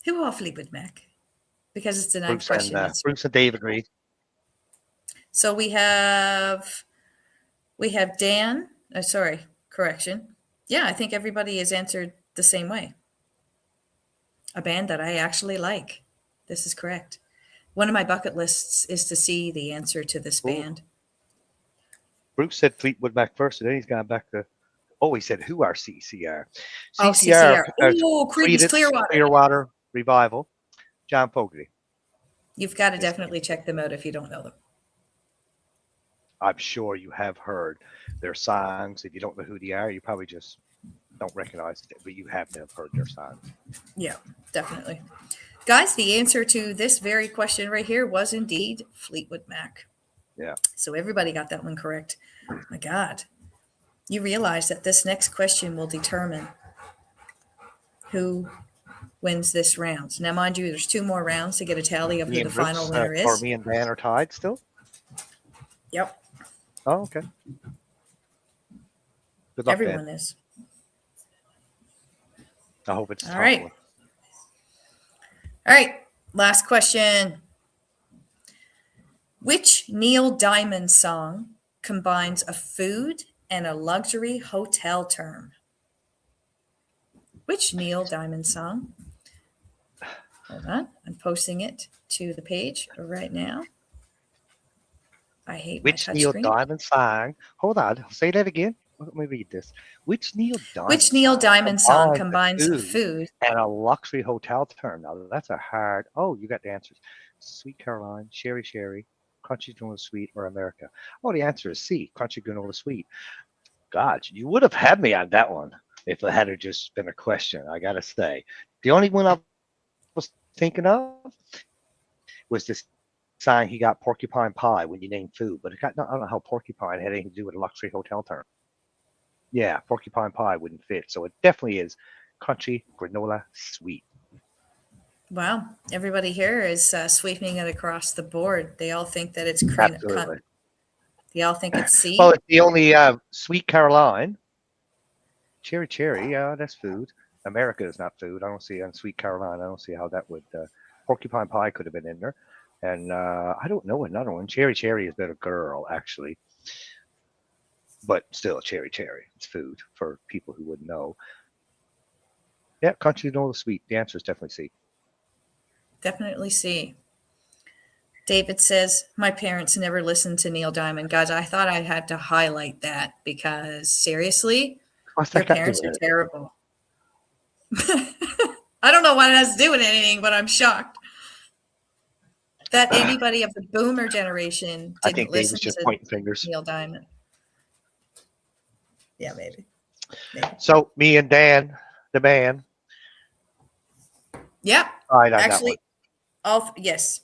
Who are Fleetwood Mac? Because it's the ninth Bruce question. Bruce and Dave agree. So we have Dan. Sorry, correction. Yeah, I think everybody has answered the same way. A band that I actually like. This is correct. One of my bucket lists is to see the answer to this band. Bruce said Fleetwood Mac first, and then he's gone back to. Oh, he said who are CCR? Oh, CCR. Oh, Creedence Clearwater Revival. John Fogerty. You've got to definitely check them out if you don't know them. I'm sure you have heard their songs. If you don't know who they are, you probably just don't recognize it, but you have to have heard their songs. Yeah, definitely. Guys, the answer to this very question right here was indeed Fleetwood Mac. Yeah. So everybody got that one correct. My God. You realize that this next question will determine who wins this round. Now, mind you, there's 2 more rounds to get a tally of who the final winner is. Or me and Dan are tied still? Yep. Oh, okay. Good luck, Everyone Dan. is. I hope it's all right. All right. Last question. Which Neil Diamond song combines a food and a luxury hotel term? Which Neil Diamond song? Hold on. I'm posting it to the page right now. I hate which my Neil screen. Diamond song? Hold on. Say that again. Let me read this. Which Neil Diamond song combines food and a luxury hotel term? Now that's a hard. Oh, you got the answers. Sweet Caroline, Sherry Sherry, Crunchy Granola Sweet, or America? Oh, the answer is C. Crunchy Granola Sweet. God, you would have had me on that one if it had just been a question. I gotta say, the only one I was thinking of was this sign he got Porcupine Pie when you named food, but I don't know how Porcupine had anything to do with a luxury hotel term. Yeah, Porcupine Pie wouldn't fit. So it definitely is Crunchy Granola Sweet. Wow. Everybody here is sweeping it across the board. They all think that it's Absolutely. They all think it's C. Well, it's the only Sweet Caroline. Cherry Cherry, yeah, that's food. America is not food. I don't see on Sweet Caroline. I don't see how that would. Porcupine Pie could have been in there. And I don't know another one. Cherry Cherry is better girl, actually. But still, Cherry Cherry. It's food for people who wouldn't know. Yeah, Country Granola Sweet. The answer is definitely C. Definitely C. David says, my parents never listened to Neil Diamond. Guys, I thought I had to highlight that because seriously, your parents are terrible. I don't know what it has to do with anything, but I'm shocked that anybody of the boomer generation didn't listen to Neil Diamond. Yeah, maybe. So me and Dan, the man. Yeah. Right, actually, yes.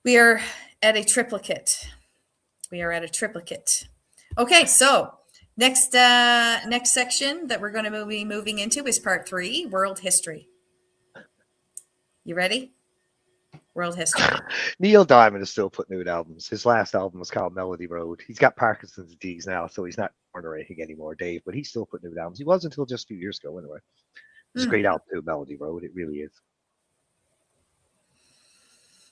We are at a triplicate. Okay, so next section that we're going to be moving into is part 3, world history. You ready? World history. Neil Diamond is still putting out albums. His last album was called Melody Road. He's got Parkinson's disease now, so he's not ordering anymore, Dave, but he's still putting out albums. He was until just a few years ago, anyway. It's a great album too, Melody Road. It really is.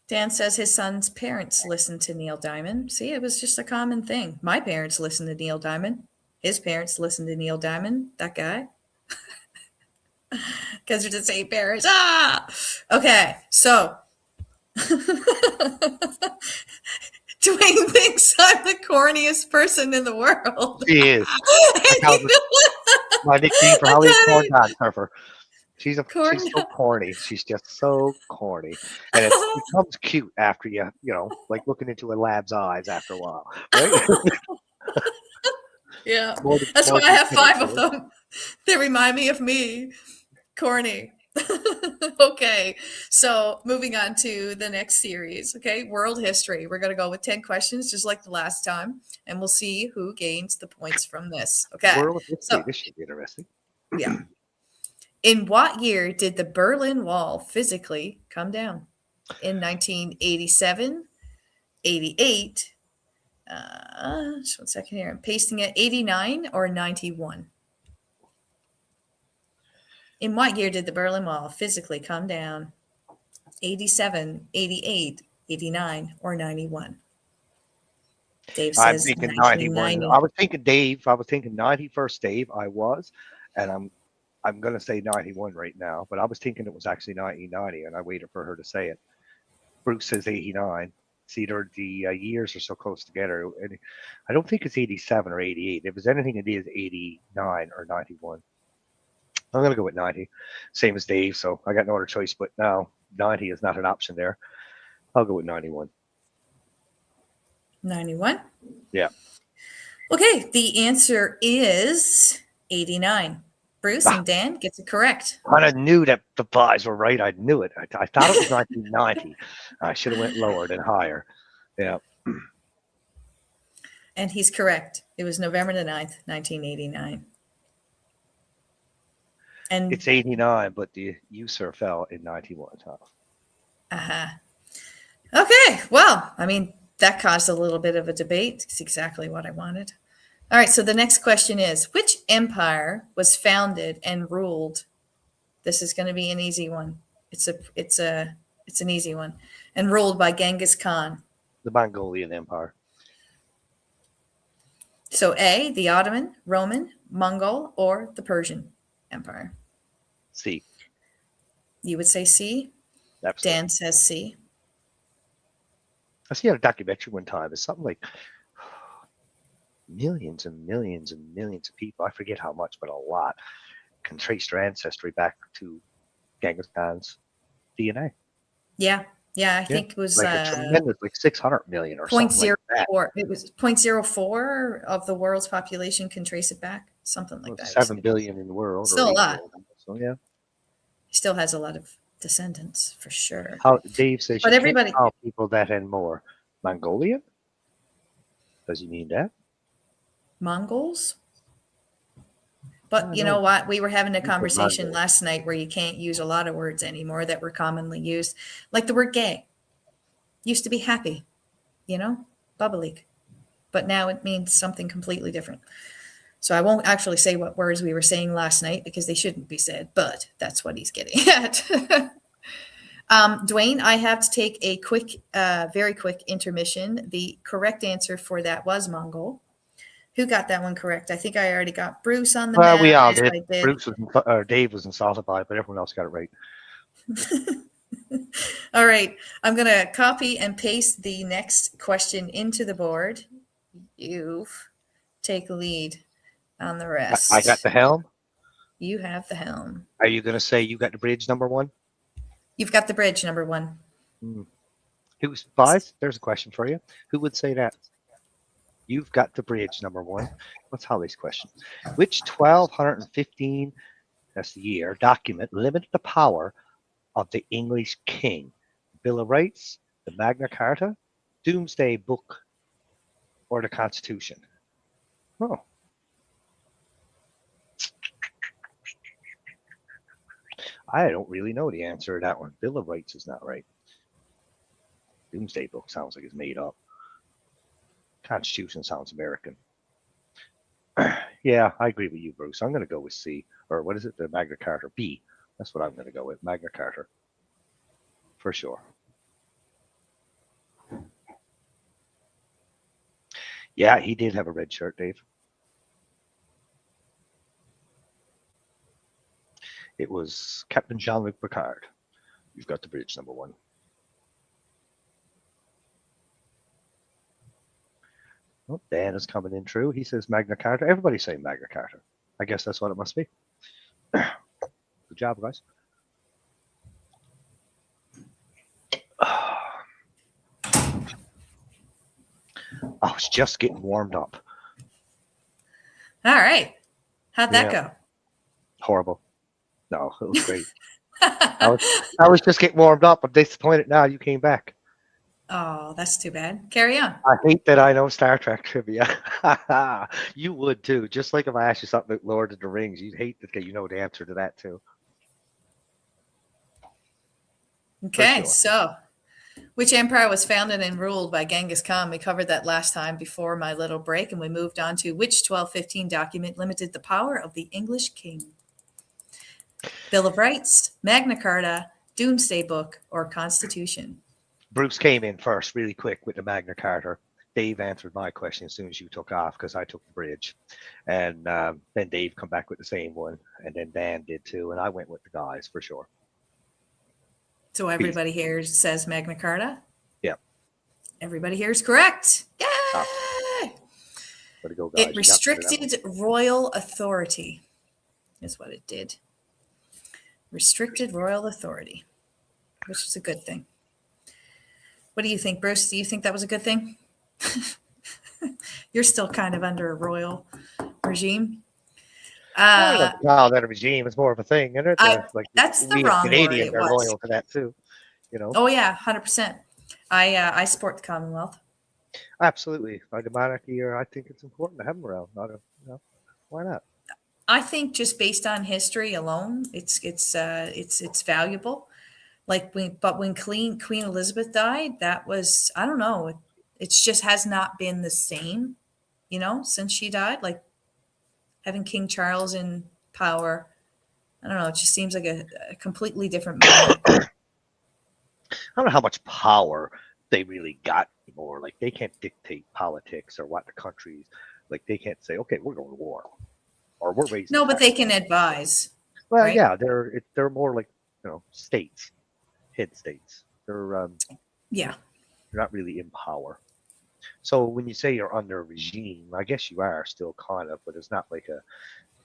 Dan says his son's parents listened to Neil Diamond. See, it was just a common thing. My parents listened to Neil Diamond. His parents listened to Neil Diamond, that guy. Because they're the same parents. Okay, so Dwayne thinks I'm the corniest person in the world. He is. My nickname for Hollywood corn dog surfer. She's Corn. so corny. She's just so corny, and it becomes cute after like looking into a lab's eyes after a while, right? Yeah, more that's why more I than have kidding, 5 of them. They remind me of me. Corny. Okay, so moving on to the next series. Okay, world history. We're going to go with 10 questions, just like the last time, and we'll see who gains the points from this. Okay, World history. so This should be interesting. yeah. In what year did the Berlin Wall physically come down? In 1987, 88, just one second here. I'm pasting it. 89 or 91? In what year did the Berlin Wall physically come down? 87, 88, 89, or 91? Dave I'm says thinking 91. 1990. I was thinking Dave. I was thinking 91st Dave. I was, and I'm gonna say 91 right now, but I was thinking it was actually 1990, and I waited for her to say it. Bruce says 89. See, the years are so close together, and I don't think it's 87 or 88. If it was anything, it is 89 or 91. I'm gonna go with 90, same as Dave. So I got no other choice, but now 90 is not an option there. I'll go with 91. 91? Yeah. Okay, the answer is 89. Bruce and Dan gets it correct. I knew that the buys were right. I knew it. I thought it was 1990. I should have went lower than higher. Yeah. And he's correct. It was November the 9th, 1989. And It's 89, but the user fell in 91. uh-huh. Okay, well, I mean, that caused a little bit of a debate. It's exactly what I wanted. All right, so the next question is, which empire was founded and ruled? This is going to be an easy one. It's an easy one. And ruled by Genghis Khan. The Mongolian Empire. So A, the Ottoman, Roman, Mongol, or the Persian Empire. C. You would say C. Absolutely. Dan says C. I see a documentary one time. It's something like millions and millions and millions of people. I forget how much, but a lot can trace their ancestry back to Genghis Khan's DNA. Yeah. I think it was like a tremendous, like 600 million or something like that. It was 0.04 of the world's population can trace it back, something like that. 7 billion in the world. Still a lot. So yeah, He still has a lot of descendants for sure. How Dave says, but you everybody, can't call people that and more. Mongolian? Does he mean that? Mongols. But you know what? We were having a conversation Mongols. last night where you can't use a lot of words anymore that were commonly used, like the word gay. Used to be happy, bubbly. But now it means something completely different. So I won't actually say what words we were saying last night because they shouldn't be said, but that's what he's getting at. Dwayne, I have to take a very quick intermission. The correct answer for that was Mongol. Who got that one correct? I think I already got Bruce on the map. We all did. I did. Bruce Dave was insulted by it, but everyone else got it right. All right. I'm going to copy and paste the next question into the board. You take lead on the rest. I got the helm. You have the helm. Are you going to say you got the bridge number 1? You've got the bridge number 1. Who's buys? There's a question for you. Who would say that? You've got the bridge number 1. What's Holly's question? Which 1215, that's the year, document limited the power of the English king? Bill of Rights, the Magna Carta, Doomsday Book, or the Constitution? Oh. I don't really know the answer to that one. Bill of Rights is not right. Doomsday Book sounds like it's made up. Constitution sounds American. Yeah, I agree with you, Bruce. I'm going to go with C. Or what is it? The Magna Carta. B. That's what I'm going to go with. Magna Carta. For sure. Yeah, he did have a red shirt, Dave. It was Captain Jean-Luc Picard. You've got the bridge number 1. Oh, Dan is coming in true. He says Magna Carta. Everybody's saying Magna Carta. I guess that's what it must be. Good job, guys. I was just getting warmed up. All right. How'd that Yeah. go? Horrible. No, it was great. I was just getting warmed up. I'm disappointed now you came back. Oh, that's too bad. Carry on. I hate that I know Star Trek trivia. You would too. Just like if I asked you something about Lord of the Rings, you'd hate that you know the answer to that too. Okay, sure. so which empire was founded and ruled by Genghis Khan? We covered that last time before my little break, and we moved on to which 1215 document limited the power of the English king? Bill of Rights, Magna Carta, Doomsday Book, or Constitution? Bruce came in first really quick with the Magna Carta. Dave answered my question as soon as you took off because I took the bridge. And then Dave come back with the same one. And then Dan did too. And I went with the guys for sure. So everybody here says Magna Carta? Yeah. Everybody here is correct. Yay! Way to go, guys. It restricted royal authority, is what it did. Restricted royal authority, which is a good thing. What do you think, Bruce? Do you think that was a good thing? You're still kind of under a royal regime. That a regime is more of a thing, isn't it? Like that's the we wrong Canadians word. are loyal to that too, you know. Oh yeah, 100%. I support the Commonwealth. Absolutely, like the monarchy, or I think it's important to have them around. Why not? I think just based on history alone, it's valuable. Like when Queen Elizabeth died, that was, I don't know, it's just has not been the same, since she died. Like having King Charles in power, I don't know, it just seems like a completely different moment. I don't know how much power they really got anymore. Like they can't dictate politics or what the countries. Like they can't say, okay, we're going to war, or we're raising. No, but they can advise. Well, right? yeah, they're more like states, head states. They're yeah, they're not really in power. So when you say you're under a regime, I guess you are still kind of, but it's not like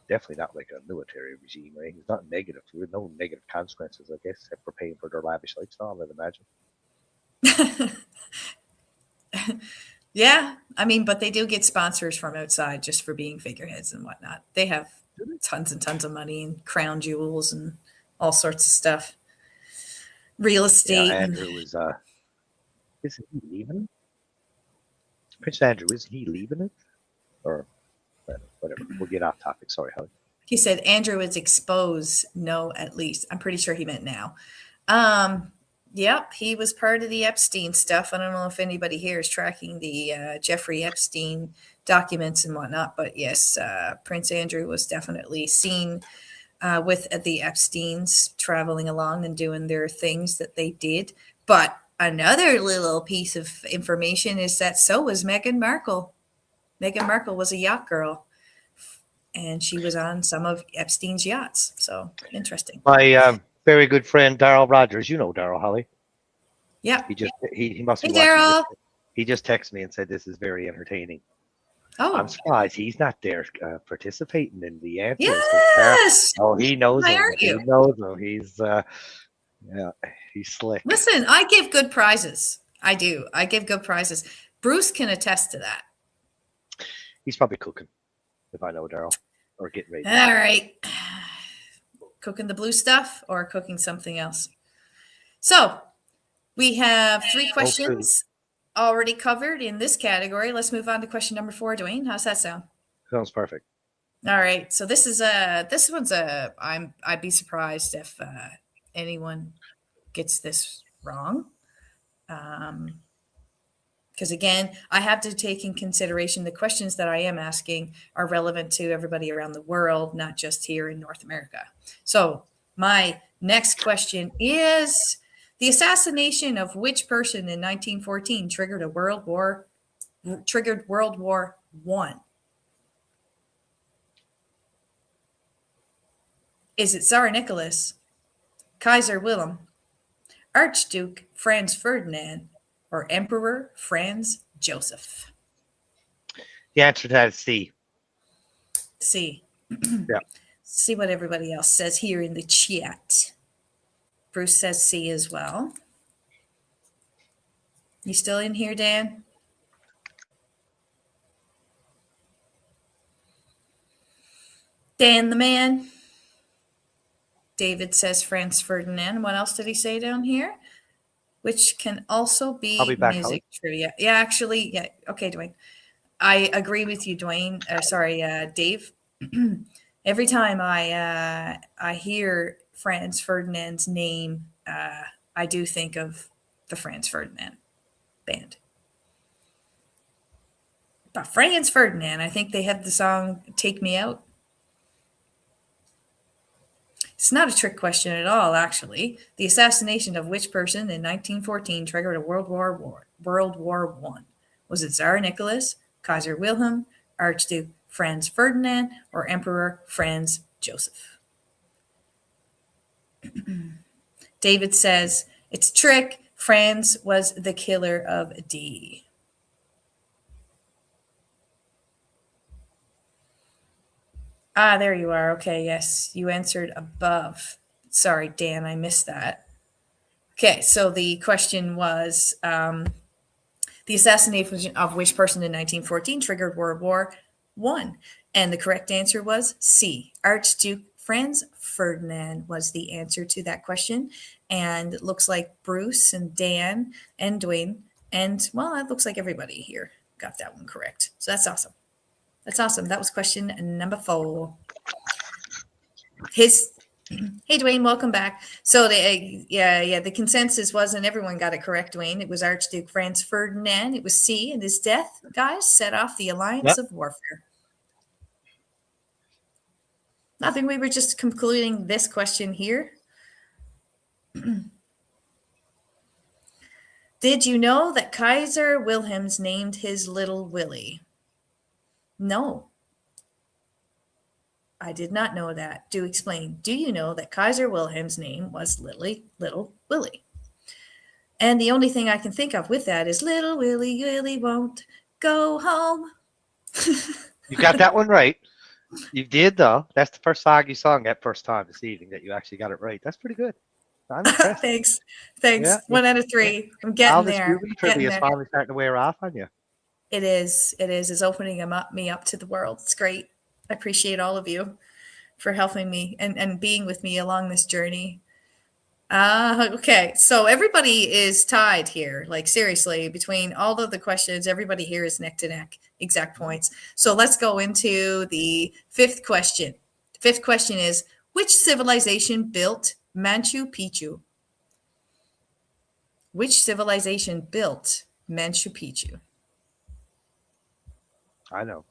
definitely not like a military regime, right? It's not negative. There's no negative consequences, I guess, except for paying for their lavish lifestyle, I'd imagine. Yeah, I mean, but they do get sponsors from outside just for being figureheads and whatnot. They have tons and tons of money and crown jewels and all sorts of stuff. Real estate. Yeah, Andrew isn't he leaving it? Prince Andrew, isn't he leaving it? Or whatever. We'll get off topic. Sorry, Holly. He said Andrew is exposed. No, at least. I'm pretty sure he meant now. Yep, he was part of the Epstein stuff. I don't know if anybody here is tracking the Jeffrey Epstein documents and whatnot, but yes, Prince Andrew was definitely seen with the Epsteins traveling along and doing their things that they did. But another little piece of information is that so was Meghan Markle. Meghan Markle was a yacht girl, and she was on some of Epstein's yachts. So interesting. My very good friend Daryl Rogers, you know Daryl, Holly. Yeah. He must be hey, Daryl. He just texted me and said this is very entertaining. Oh, I'm surprised he's not there participating in the answers. Yes. Oh, he knows Why him. aren't you? He knows him. He's slick. Listen, I give good prizes. I do. I give good prizes. Bruce can attest to that. He's probably cooking, if I know Daryl, or getting ready. All right. Cooking the blue stuff or cooking something else. So we have 3 questions already covered in this category. Let's move on to question number 4, Dwayne. How's that sound? Sounds perfect. All right. So this one's I'd be surprised if anyone gets this wrong. Because again, I have to take in consideration the questions that I am asking are relevant to everybody around the world, not just here in North America. So my next question is, the assassination of which person in 1914 triggered World War I? Is it Tsar Nicholas, Kaiser Wilhelm, Archduke Franz Ferdinand, or Emperor Franz Joseph? The answer to that is C. C. Yeah. See what everybody else says here in the chat. Bruce says C as well. You still in here, Dan? Dan the man. David says Franz Ferdinand. What else did he say down here? Which can also I'll be be back music trivia. Yeah, actually, yeah. Okay, Dwayne. I agree with you, Dwayne. Dave. Every time I hear Franz Ferdinand's name, I do think of the Franz Ferdinand band. But Franz Ferdinand, I think they have the song "Take Me Out." It's not a trick question at all, actually. The assassination of which person in 1914 triggered a World War I? Was it Tsar Nicholas, Kaiser Wilhelm, Archduke Franz Ferdinand, or Emperor Franz Joseph? David says, it's a trick. Franz was the killer of D. Ah, there you are. Okay, yes, you answered above. Sorry, Dan, I missed that. Okay, so the question was the assassination of which person in 1914 triggered World War I? And the correct answer was C. Archduke Franz Ferdinand was the answer to that question. And it looks like Bruce and Dan and Dwayne and, well, it looks like everybody here got that one correct. So that's awesome. That's awesome. That was question number 4. Hey, Dwayne, welcome back. So the consensus wasn't everyone got it correct, Dwayne. It was Archduke Franz Ferdinand. It was C, and his death, guys, set off the Alliance of Warfare. Nothing. We were just concluding this question here. Did you know that Kaiser Wilhelm's named his little Willie? No. I did not know that. Do explain. Do you know that Kaiser Wilhelm's name was Little Willie? And the only thing I can think of with that is Little Willie, Willie won't go home. You got that one right. You did, though. That's the first song you sung that first time this evening that you actually got it right. That's pretty good. I'm impressed. Thanks. Yeah. 1 out of 3. I'm getting there. This trivia is finally starting to wear off on you. It is. It's opening me up to the world. It's great. I appreciate all of you for helping me and being with me along this journey. Okay, so everybody is tied here. Like, seriously, between all of the questions, everybody here is neck to neck, exact points. So let's go into the 5th question. The 5th question is, which civilization built Machu Picchu? Which civilization built Machu Picchu? I know.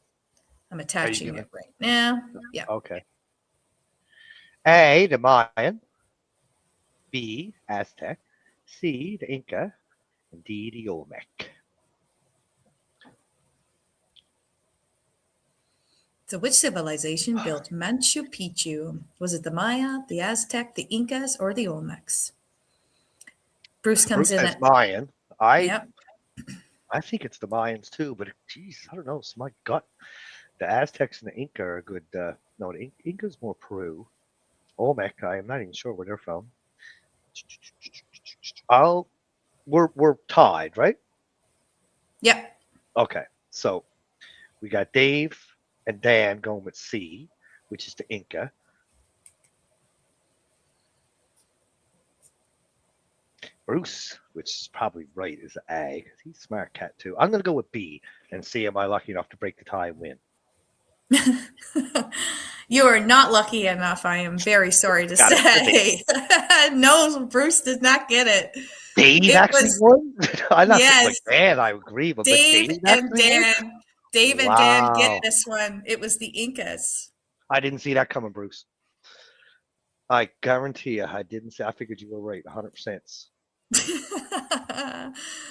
I'm attaching it right now. Yeah. Okay. A, the Mayan. B, Aztec. C, the Inca. And D, the Olmec. So which civilization built Machu Picchu? Was it the Maya, the Aztec, the Incas, or the Olmecs? Bruce comes in at Mayan. Yep. I think it's the Mayans too, but geez, I don't know. It's my gut. The Aztecs and the Inca are good. No, the Inca's more Peru. Olmec, I am not even sure where they're from. We're tied, right? Yep. Okay, so we got Dave and Dan going with C, which is the Inca. Bruce, which is probably right, is A. He's a smart cat too. I'm going to go with B and see am I lucky enough to break the tie and win. You are not lucky enough. I am very sorry to say. No, Bruce did not get it. Dave actually won? I'm not like Dan, I agree. But Dave and Dan get this one. It was the Incas. I didn't see that coming, Bruce. I guarantee you, I didn't see. I figured you were right, 100%.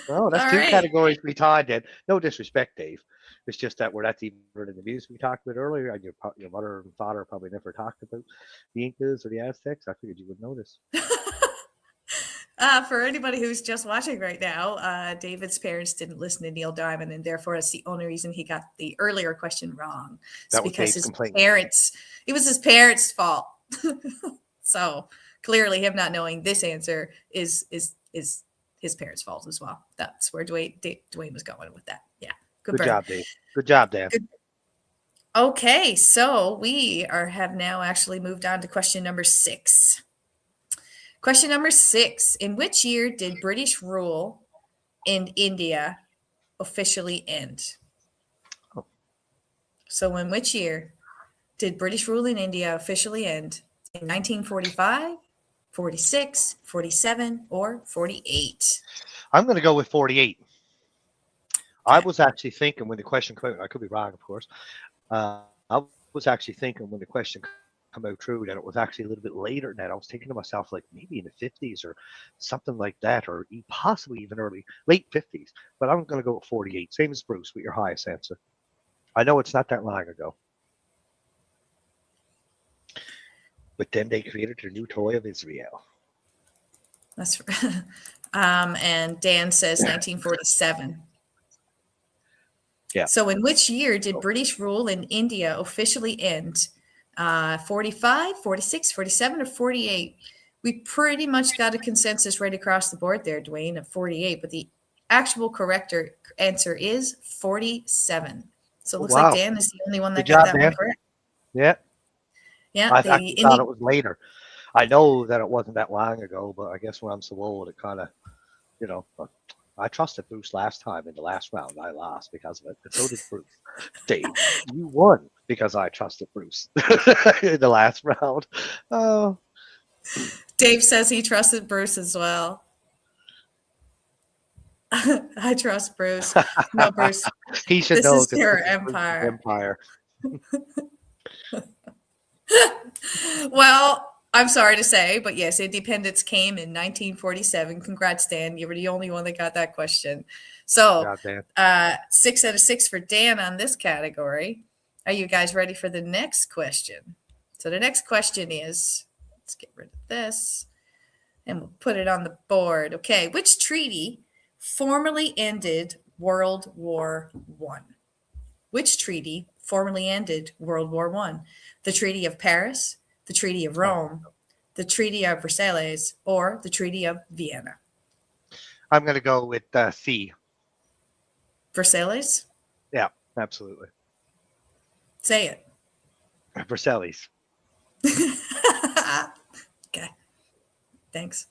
Well, that's two categories we tied then. No disrespect, Dave. It's just that that's even in the music we talked about earlier, and your mother and father probably never talked about the Incas or the Aztecs. I figured you would notice. For anybody who's just watching right now, David's parents didn't listen to Neil Diamond, and therefore that's the only reason he got the earlier question wrong. It's That was because Dave's complaint. it was his parents' fault. So clearly, him not knowing this answer is his parents' fault as well. That's where Dwayne was going with that. Yeah, Good burn. job, Dave. Good job, Dan. Good. Okay, so we have now actually moved on to question number 6. Question number 6. In which year did British rule in India officially end? Oh. So in which year did British rule in India officially end? In 1945, 46, 47, or 48? I'm going to go with 48. Okay. I was actually thinking when the question came out, I could be wrong, of course. I was actually thinking when the question come out true that it was actually a little bit later than that. I was thinking to myself, like maybe in the 50s or something like that, or possibly even late 50s. But I'm going to go with 48. Same as Bruce with your highest answer. I know it's not that long ago. But then they created their new toy of Israel. That's and Dan says 1947. Yeah. So in which year did British rule in India officially end? 45, 46, 47, or 48? We pretty much got a consensus right across the board there, Dwayne, of 48. But the actual correct answer is 47. So it looks like Dan is the only one that Good got job, that Dan. one correct. Yeah. Yeah. I thought it was later. I know that it wasn't that long ago, but I guess when I'm so old, it kind of, I trusted Bruce last time in the last round. I lost because of it. And so did Bruce. Dave, you won because I trusted Bruce in the last round. Oh. Dave says he trusted Bruce as well. I trust Bruce. No, Bruce. He should this know. Is your empire. Well, I'm sorry to say, but yes, independence came in 1947. Congrats, Dan. You were the only one that got that question. So, 6 out of 6 for Dan on this category. Are you guys ready for the next question? So the next question is, let's get rid of this, and we'll put it on the board. Okay, which treaty formally ended World War I? Which treaty formally ended World War I? The Treaty of Paris, the Treaty of Rome, the Treaty of Versailles, or the Treaty of Vienna? I'm going to go with C. Versailles? Yeah, absolutely. Say it. Versailles. Okay. Thanks.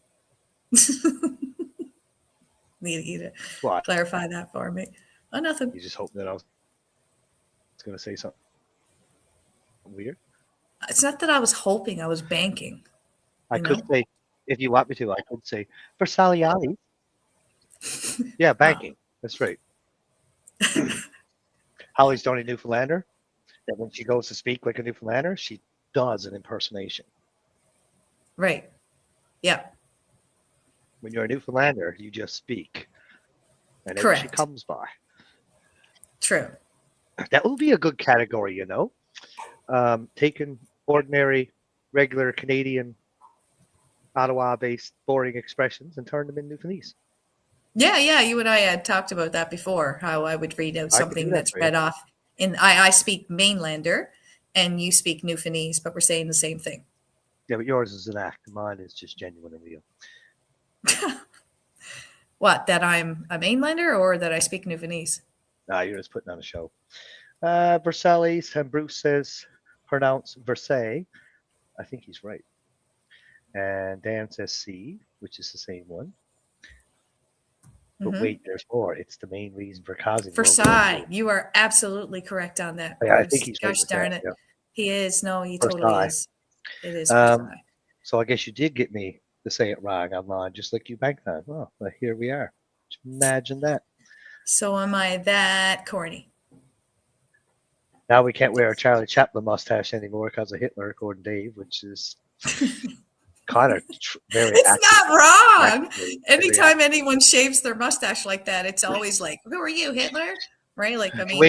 Need you to clarify that for me. Oh, nothing. You just hope that I was going to say something weird. It's not that I was hoping, I was banking. I could say, if you want me to, I could say Versailles. Yeah, banking. That's right. Holly's the only Newfoundlander that when she goes to speak like a Newfoundlander, she does an impersonation. Right. Yeah. When you're a Newfoundlander, you just speak. And then she comes by. True. That would be a good category, taking ordinary, regular Canadian, Ottawa-based boring expressions and turn them in Newfoundlandese. Yeah. You and I had talked about that before, how I would read out something that's read off. And I speak Mainlander and you speak Newfoundlandese, but we're saying the same thing. Yeah, but yours is an act. Mine is just genuine and real. What, that I'm a Mainlander or that I speak Newfoundlandese? No, you're just putting on a show. Versailles, and Bruce says pronounce Versailles. I think he's right. And Dan says C, which is the same one. But wait, there's more. It's the main reason for causing Versailles. You are absolutely correct on that. Yeah, I think he's Gosh darn it. Yeah. He is. No, he totally is. It is Versailles. So I guess you did get me to say it wrong online, just like you banked on. Well, here we are. Just imagine that. So am I that corny? Now we can't wear a Charlie Chaplin mustache anymore because of Hitler, according to Dave, which is kind of very. It's not wrong. Anytime anyone shaves their mustache like that, it's always like, "Who are you, Hitler?" Right? Like, I mean, the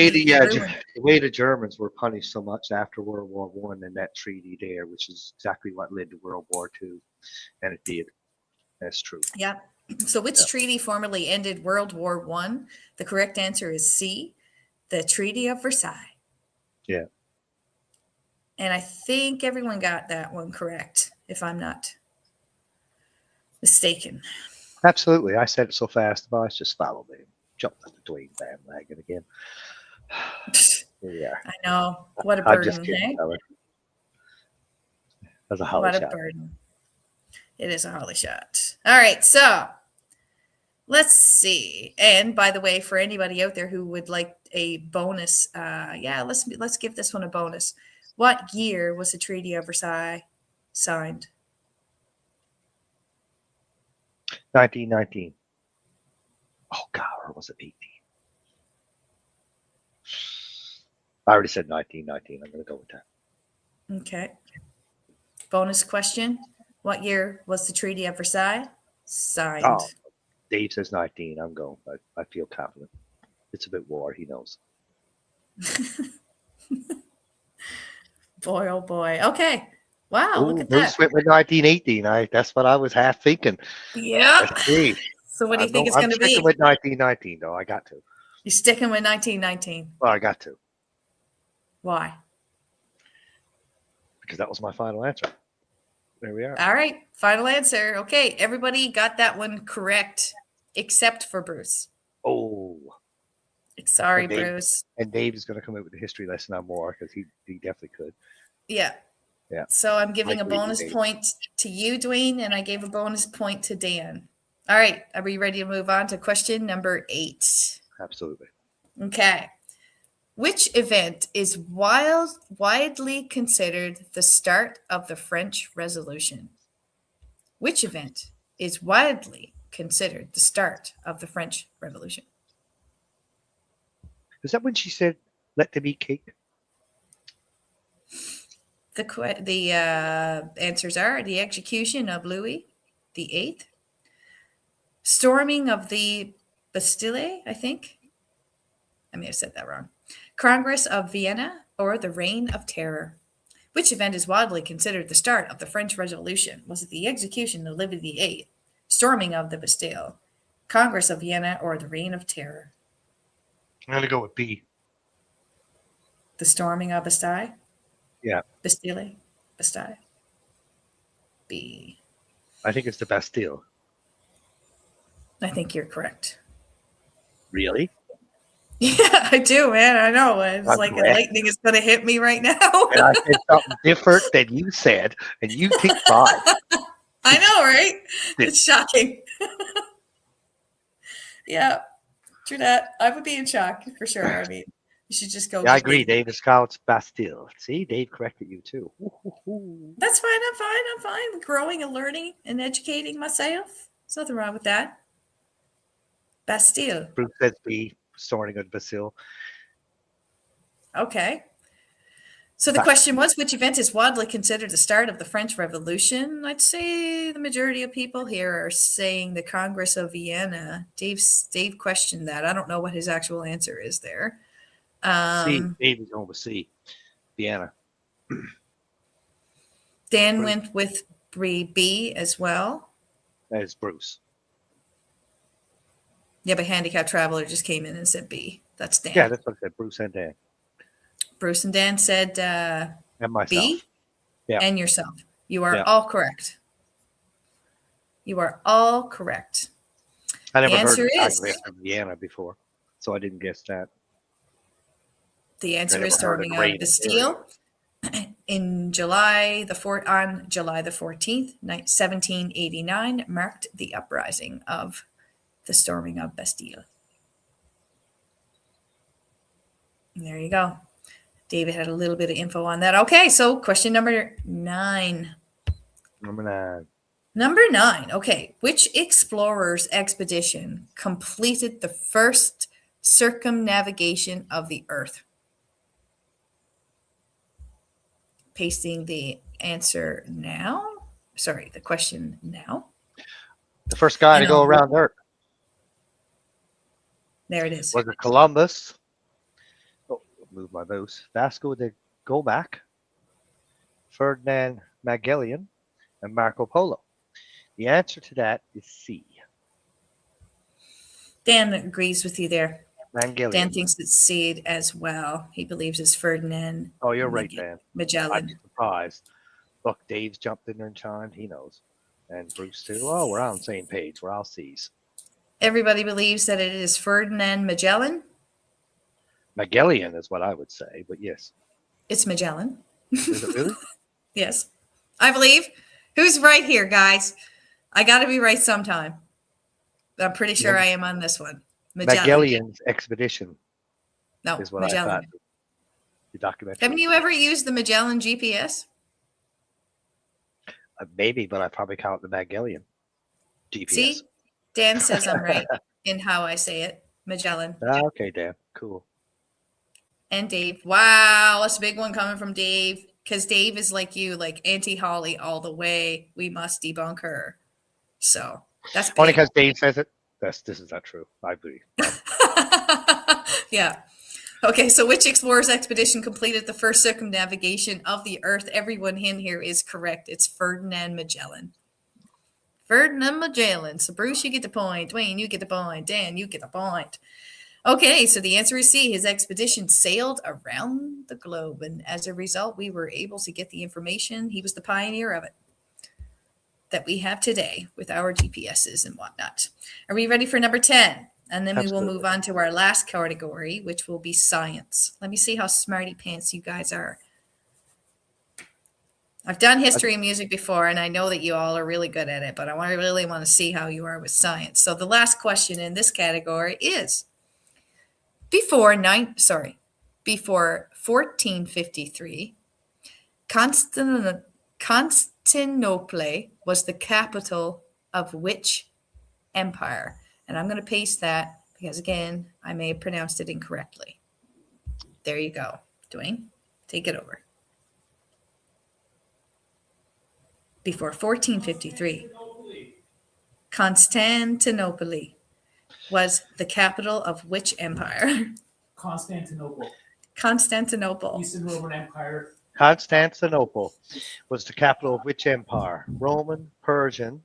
way the Germans were punished so much after World War I and that treaty there, which is exactly what led to World War II, and it did. That's true. Yeah. So which treaty formally ended World War One? The correct answer is C, the Treaty of Versailles. Yeah. And I think everyone got that one correct, if I'm not mistaken. Absolutely. I said it so fast, the boys just followed me. Jumped on the Dwayne bandwagon again. Here we are. I know. What a I'm just burden, kidding, hey? fella. That's a hollow What a shot. burden. It is a holly shot. All right, so let's see. And by the way, for anybody out there who would like a bonus, let's give this one a bonus. What year was the Treaty of Versailles signed? 1919. Oh, God, or was it 18? I already said 1919. I'm going to go with that. Okay. Bonus question. What year was the Treaty of Versailles signed? Oh, Dave says 19. I'm going. I feel confident. It's a bit war. He knows. Boy, oh boy. Okay. Wow, Oh, look at Bruce that. went with 1918. That's what I was half thinking. Yeah. Let's see. So what do you think it's I'm going to sticking be? with 1919, though. I got to. You're sticking with 1919. Well, I got to. Why? Because that was my final answer. There we are. All right. Final answer. Okay. Everybody got that one correct except for Bruce. Oh. Sorry, And Dave- Bruce. And Dave is going to come out with a history lesson on more because he definitely could. Yeah. Yeah. So I'm giving I a agree with bonus Dave. point to you, Dwayne, and I gave a bonus point to Dan. All right. Are we ready to move on to question number 8? Absolutely. Okay. Which event is widely considered the start of the French Revolution? Which event is widely considered the start of the French Revolution? Is that when she said, let them eat cake? The answers are the execution of Louis the Eighth, storming of the Bastille, I think. I may have said that wrong. Congress of Vienna, or the Reign of Terror. Which event is widely considered the start of the French Revolution? Was it the execution of Louis the Eighth, storming of the Bastille, Congress of Vienna, or the Reign of Terror? I'm going to go with B. The storming of Bastille? Yeah. Bastille? Bastille? B. I think it's the Bastille. I think you're correct. Really? Yeah, I do, man. I know. It's I'm like glad. lightning is going to hit me right now. And I said something different than you said, and you picked 5. I know, right? It's shocking. Yeah, true that. I would be in shock for sure. I mean, you should just go. Yeah, I with agree. me. Dave is called Bastille. See, Dave corrected you too. Ooh. That's fine. I'm fine. I'm fine. Growing and learning and educating myself. There's nothing wrong with that. Bastille. Bruce says B, storming of Bastille. Okay. So the question was, which event is widely considered the start of the French Revolution? I'd say the majority of people here are saying the Congress of Vienna. Dave questioned that. I don't know what his actual answer is there. C. Dave is going with C. Vienna. Dan Bruce. went with B as well. That is Bruce. Yeah, but Handicap Traveler just came in and said B. That's Dan. Yeah, that's what I said. Bruce and Dan. Bruce and Dan said And myself. B. Yeah. And yourself. You are Yeah. all correct. You are all correct. I never The heard answer of is- Congress of Vienna before, so I didn't guess that. The answer never is heard of storming the of Reign of Bastille on July the 14th, 1789, marked the uprising of the storming of Bastille. And there you go. David had a little bit of info on that. Okay, so question number 9. Number 9. Number 9. Okay, which explorer's expedition completed the first circumnavigation of the Earth? Pasting the answer now. Sorry, the question now. The first guy to go around Earth. There it is. Was it Columbus? Oh, move my mouse. Vasco da Gama, Ferdinand Magellan, and Marco Polo. The answer to that is C. Dan agrees with you there. Dan Magellan. thinks it's C as well. He believes it's Ferdinand. Oh, you're right, Dan. I'd Magellan. be surprised. Look, Dave's jumped in there and chimed. He knows. And Bruce too. Oh, we're on the same page. We're all C's. Everybody believes that it is Ferdinand Magellan. Magellan is what I would say, but yes. It's Magellan. Is it really? Yes. I believe. Who's right here, guys? I got to be right sometime. I'm pretty sure I am on this one. Magellan's expedition No, is what Magellan. I thought. The documentary. Haven't you ever used the Magellan GPS? Maybe, but I probably count the Magellan GPS. See? Dan says I'm right in how I say it. Magellan. Okay, Dan. Cool. And Dave. Wow, that's a big one coming from Dave. Because Dave is like you, like anti-Holly all the way. We must debunk her. So that's big. Only because Dave says it. This is not true. I agree. Yeah. Okay, so which explorer's expedition completed the first circumnavigation of the Earth? Everyone in here is correct. It's Ferdinand Magellan. Ferdinand Magellan. So Bruce, you get the point. Dwayne, you get the point. Dan, you get the point. Okay, so the answer is C. His expedition sailed around the globe, and as a result, we were able to get the information. He was the pioneer of it that we have today with our GPSs and whatnot. Are we ready for number 10? And then we will move on to our last category, which will be science. Let me see how smarty pants you guys are. I've done history and music before, and I know that you all are really good at it, but I really want to see how you are with science. So the last question in this category is, before 1453, Constantinople was the capital of which empire? And I'm going to paste that because, again, I may have pronounced it incorrectly. There you go. Dwayne, take it over. Before 1453, Constantinople was the capital of which empire? Constantinople. Constantinople. Eastern Roman Empire. Constantinople was the capital of which empire? Roman, Persian,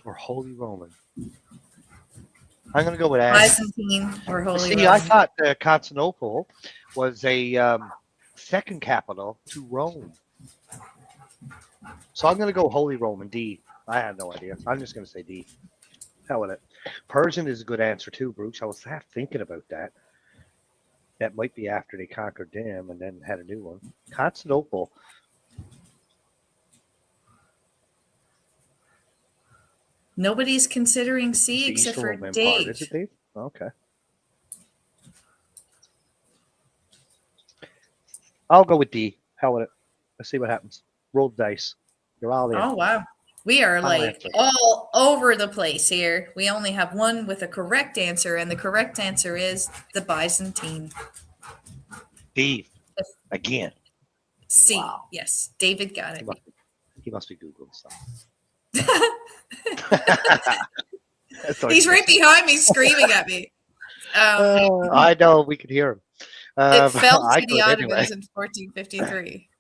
or Holy Roman? I'm going to go with that. Byzantine or Holy See, Roman. I thought Constantinople was a second capital to Rome. So I'm going to go Holy Roman, D. I have no idea. I'm just going to say D. Hell with it. Persian is a good answer too, Bruce. I was half thinking about that. That might be after they conquered them and then had a new one. Constantinople. Nobody's considering C except for Dave. Is it Dave? Okay. I'll go with D. Hell with it. Let's see what happens. Roll the dice. You're all in. Oh, wow. We are like all over the place here. We only have one with a correct answer, and the correct answer is the Byzantine. D. Again. C. Wow. Yes. David got it. He must be Googling stuff. He's right behind me screaming at me. I know. We could hear him. It fell to the Ottomans in 1453.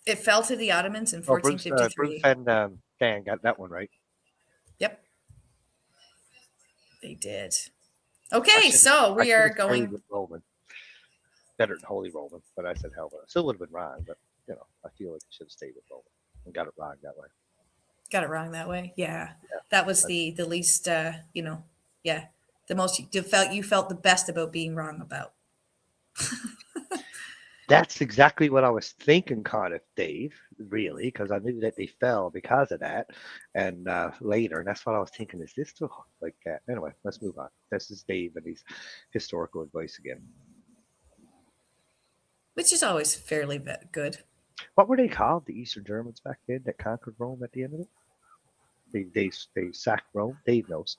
It fell to the Ottomans in 1453. Bruce and Dan got that one right. Yep. They did. Okay, so we are going with Roman. Better than Holy Roman, but I said hell. Still would have been wrong, but I feel like I should have stayed with Roman and got it wrong that way. Got it wrong that way. Yeah. That was the least the most you felt the best about being wrong about. That's exactly what I was thinking, Cardiff, Dave, really, because I knew that they fell because of that. And later, and that's what I was thinking, is this too like that? Anyway, let's move on. This is Dave and his historical advice again. Which is always fairly good. What were they called, the Eastern Germans back then that conquered Rome at the end of it? They sacked Rome. Dave knows.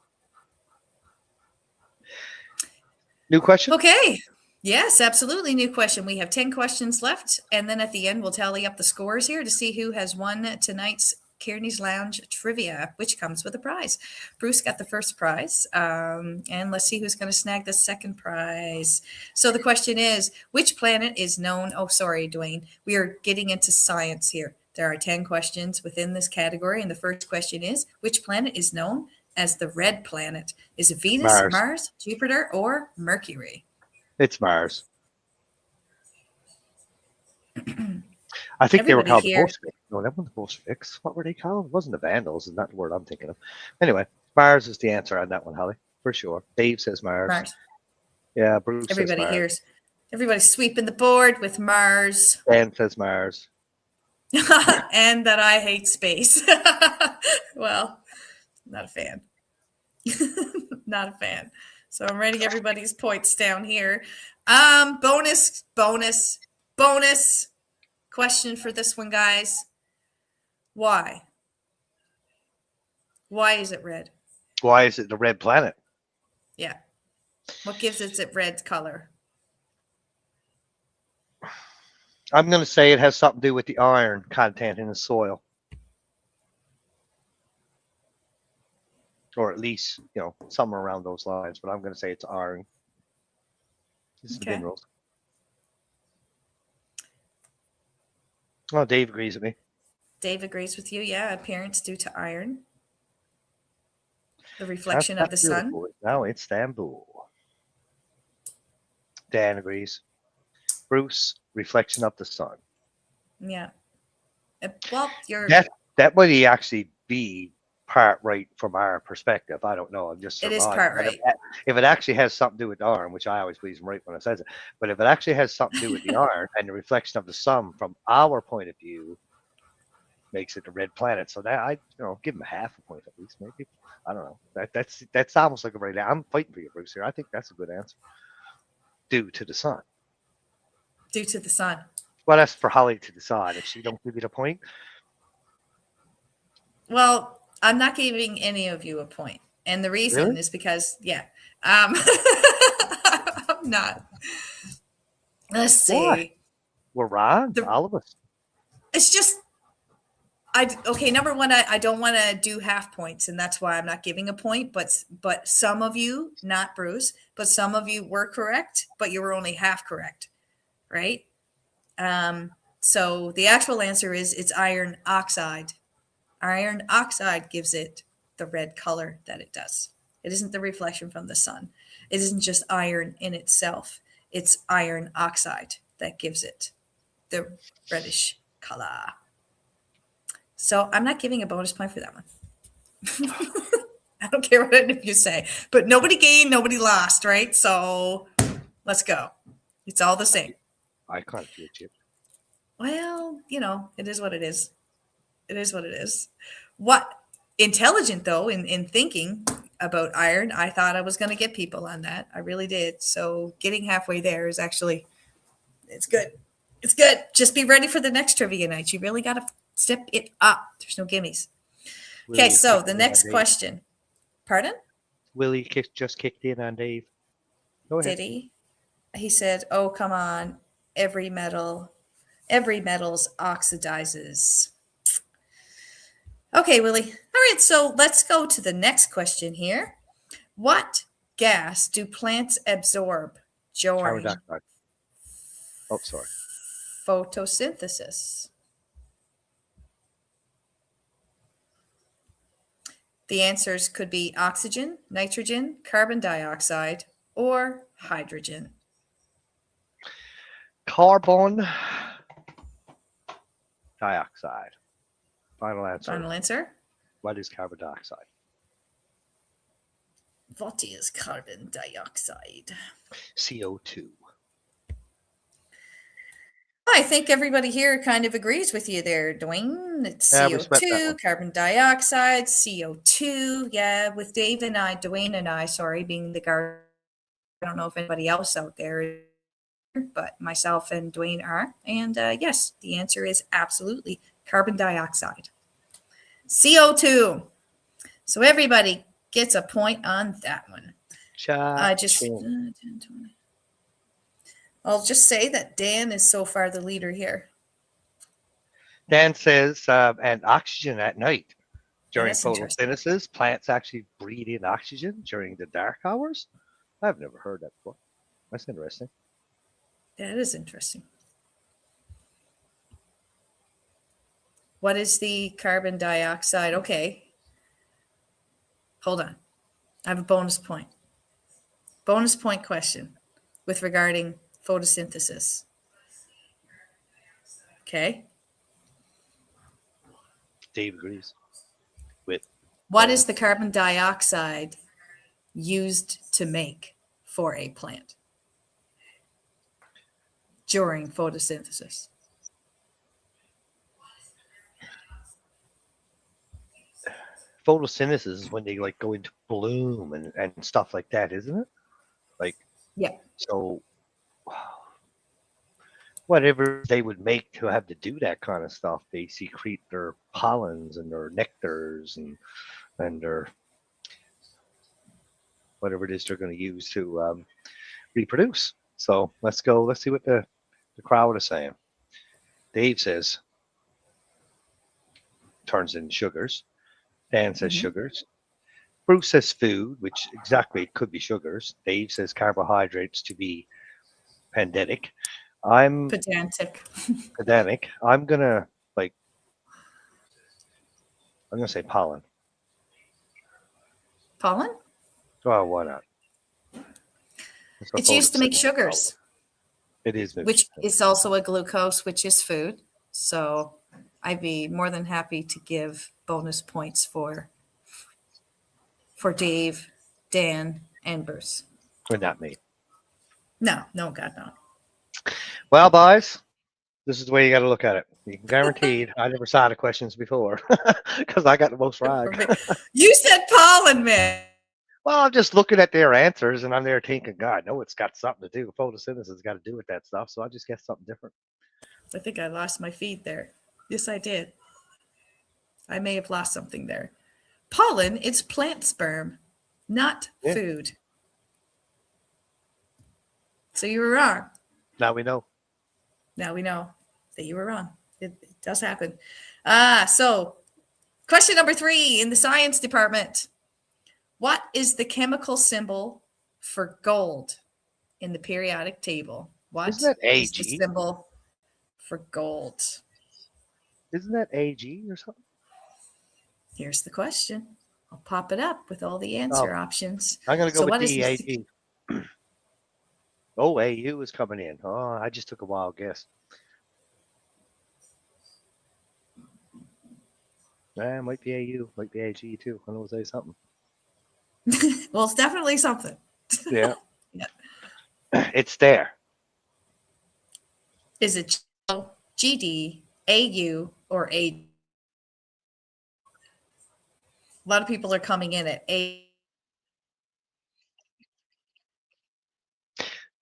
New question? Okay. Yes, absolutely. New question. We have 10 questions left. And then at the end, we'll tally up the scores here to see who has won tonight's Kearney's Lounge Trivia, which comes with a prize. Bruce got the first prize, and let's see who's going to snag the second prize. So the question is, which planet is known? Oh, sorry, Dwayne. We are getting into science here. There are 10 questions within this category, and the first question is, which planet is known as the red planet? Is it Venus, Mars, Jupiter, or Mercury? It's Mars. I think they were called the Bolsheviks. No, that wasn't the Bolsheviks. What were they called? It wasn't the Vandals. Is not the word I'm thinking of. Anyway, Mars is the answer on that one, Holly, for sure. Dave says Mars. Yeah, Bruce Everybody says Mars. hears. Everybody's sweeping the board with Mars. Dan says Mars. And that I hate space. Well, not a fan. Not a fan. So I'm writing everybody's points down here. Bonus question for this one, guys. Why? Why is it red? Why is it the red planet? Yeah. What gives it its red color? I'm going to say it has something to do with the iron content in the soil. Or at least, somewhere around those lines. But I'm going to say it's iron. This is the minerals. Oh, Dave agrees with me. Dave agrees with you. Yeah, appearance due to iron. The reflection of the sun. Now it's Istanbul. Dan agrees. Bruce, reflection of the sun. Yeah. Well, that might actually be part right from our perspective. I don't know. I'm just surmising. It is part right. If it actually has something to do with the iron, which I always believe is right when it says it, but if it actually has something to do with the iron and the reflection of the sun from our point of view, makes it the red planet. So that I give him half a point at least, maybe. I don't know. That's almost like a right. I'm fighting for you, Bruce. Here, I think that's a good answer. Due to the sun. Due to the sun. Well, that's for Holly to decide. If she don't give you the point. Well, I'm not giving any of you a point. And the reason is because, I'm not. Let's see. What? We're wrong, all of us. It's just, number one, I don't want to do half points, and that's why I'm not giving a point. But some of you, not Bruce, but some of you were correct, but you were only half correct, right? So the actual answer is it's iron oxide. Iron oxide gives it the red color that it does. It isn't the reflection from the sun. It isn't just iron in itself. It's iron oxide that gives it the reddish color. So I'm not giving a bonus point for that one. I don't care what any of you say, but nobody gained, nobody lost, right? So let's go. It's all the same. I can't do it. Well, it is what it is. It is what it is. What intelligent though in thinking about iron, I thought I was going to get people on that. I really did. So getting halfway there is actually, it's good. It's good. Just be ready for the next trivia night. You really got to step it up. There's no gimmies. Okay, so the next question. Pardon? Willie just kicked in on Dave. Go ahead. Did he? He said, "Oh, come on. Every metals oxidizes." Okay, Willie. All right, so let's go to the next question here. What gas do plants absorb during photosynthesis? The answers could be oxygen, nitrogen, carbon dioxide, or hydrogen. Carbon dioxide. Final answer. Final answer. What is carbon dioxide? What is carbon dioxide? CO2. I think everybody here kind of agrees with you there, Dwayne. It's CO2, carbon dioxide, CO2. Yeah, with Dave and I, Dwayne and I, being the guard. I don't know if anybody else out there, but myself and Dwayne are. And yes, the answer is absolutely carbon dioxide. CO2. So everybody gets a point on that one. I'll just say that Dan is so far the leader here. Dan says, and oxygen at night. Yeah, During that's interesting. photosynthesis, plants actually breathe in oxygen during the dark hours. I've never heard that before. That's interesting. That is interesting. What is the carbon dioxide? Okay. Hold on. I have a bonus point. Bonus point question with regarding photosynthesis. Okay. Dave agrees with. What is the carbon dioxide used to make for a plant during photosynthesis? Photosynthesis is when they like go into bloom and stuff like that, isn't it? Like, Yeah. so whatever they would make to have to do that kind of stuff, they secrete their pollens and their nectars and their whatever it is they're going to use to reproduce. So let's go. Let's see what the crowd is saying. Dave says turns in sugars. Dan says sugars. Bruce says food, which exactly could be sugars. Dave says carbohydrates to be pedantic. I'm Pedantic. pedantic. I'm gonna say pollen. Pollen? Oh, why not? It's used to make sugars, It is, which is also a glucose, which is food. So I'd be more than happy to give bonus points for Dave, Dan, and Bruce. Or not me. No, God, no. Well, boys, this is the way you got to look at it. You can guarantee I never saw the questions before because I got the most right. You said pollen, man. Well, I'm just looking at their answers and I'm there thinking, God, no, it's got something to do. Photosynthesis has got to do with that stuff. So I just guess something different. I think I lost my feed there. Yes, I did. I may have lost something there. Pollen, it's plant sperm, not food. So you were wrong. Now we know. Now we know that you were wrong. It does happen. So question number 3 in the science department. What is the chemical symbol for gold in the periodic table? What Isn't that is AG? the symbol for gold? Isn't that AG or something? Here's the question. I'll pop it up with all the answer options. I'm going to go with is DAG. Oh, AU is coming in. Oh, I just took a wild guess. It might be AU, might be AG too. I know say something. Well, it's definitely something. Yeah. Yeah. It's there. Is it GD, AU, or A? A lot of people are coming in at A.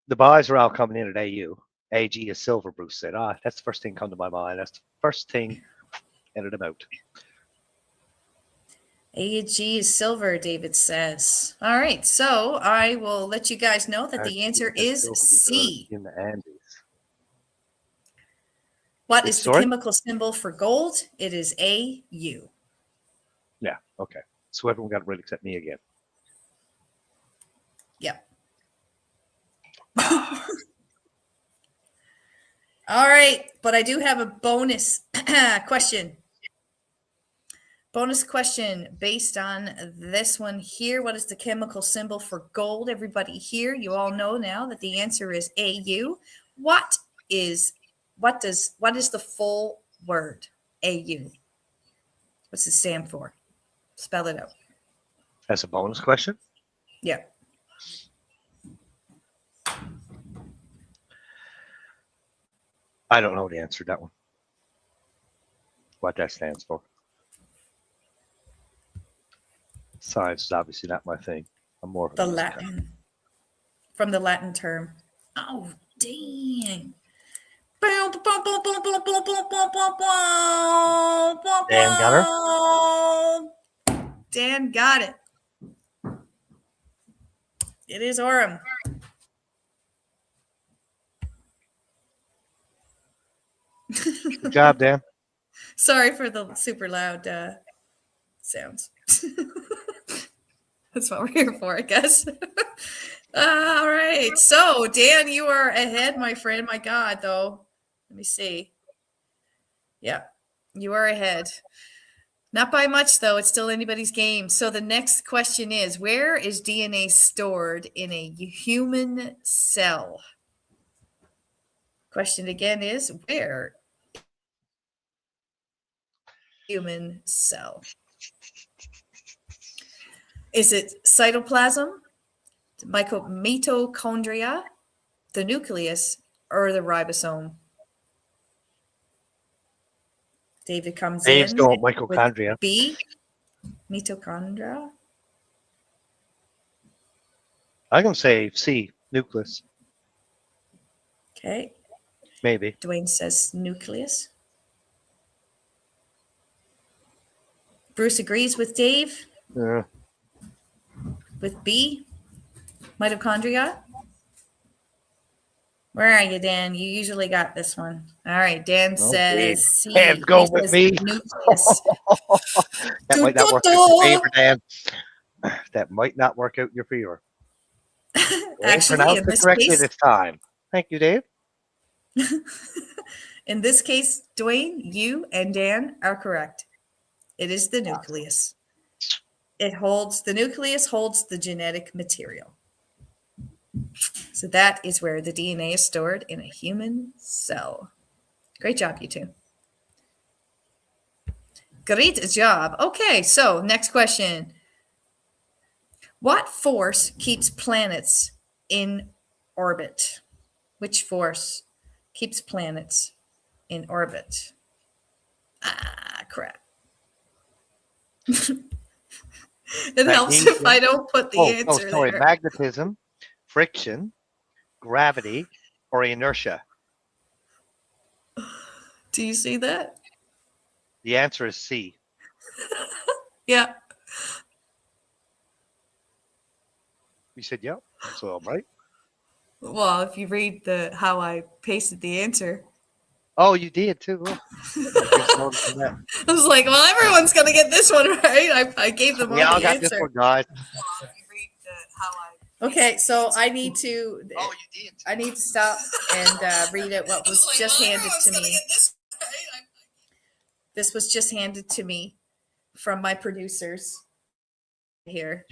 The boys are all coming in at AU. AG is silver, Bruce said. That's the first thing come to my mind. That's the first thing ended about. AG is silver, David says. All right, so I will let you guys know that the answer is C. In the Andes. What is the chemical symbol for gold? It is AU. Yeah, okay. So everyone got it right except me again. Yep. All right, but I do have a bonus question. Bonus question based on this one here. What is the chemical symbol for gold? Everybody here, you all know now that the answer is AU. What is the full word AU? What's it stand for? Spell it out. That's a bonus question? Yeah. I don't know the answer to that one. What that stands for. Science is obviously not my thing. I'm more of the Latin. From the Latin term. Oh, dang. Dan got her? Dan got it. It is Orem. Good job, Dan. Sorry for the super loud sounds. That's what we're here for, I guess. All right. So, Dan, you are ahead, my friend. My God, though. Let me see. Yeah, you are ahead. Not by much, though. It's still anybody's game. So the next question is, where is DNA stored in a human cell? Question again is, where human cell? Is it cytoplasm, mitochondria, the nucleus, or the ribosome? David comes Dave's in going with mitochondria. B, mitochondria. I'm gonna say C, nucleus. Okay. Maybe. Dwayne says nucleus. Bruce agrees with Dave with B, mitochondria. Where are you, Dan? You usually got this one. All right, Dan says C. Dan's going He with says me. nucleus. That might not work out in your favor, Dan. That might not work out in your favor. Actually, Pronounce in it this correctly case, this time. Thank you, Dave. in this case, Dwayne, you and Dan are correct. It is the nucleus. The nucleus holds the genetic material. So that is where the DNA is stored in a human cell. Great job, you two. Great job. Okay, so next question. What force keeps planets in orbit? Which force keeps planets in orbit? Ah, crap. It helps if I don't put the answer sorry. there. Magnetism, friction, gravity, or inertia. Do you see that? The answer is C. Yeah. You said, yep. So I'm right. Well, if you read how I pasted the answer, Oh, you did too. Oh. I was like, well, everyone's gonna get this one right. I gave them We all all the got answer. this one, guys. Okay, so I need to. Oh, you did. I need to stop and read it. What was just handed to me. This was just handed to me from my producers here.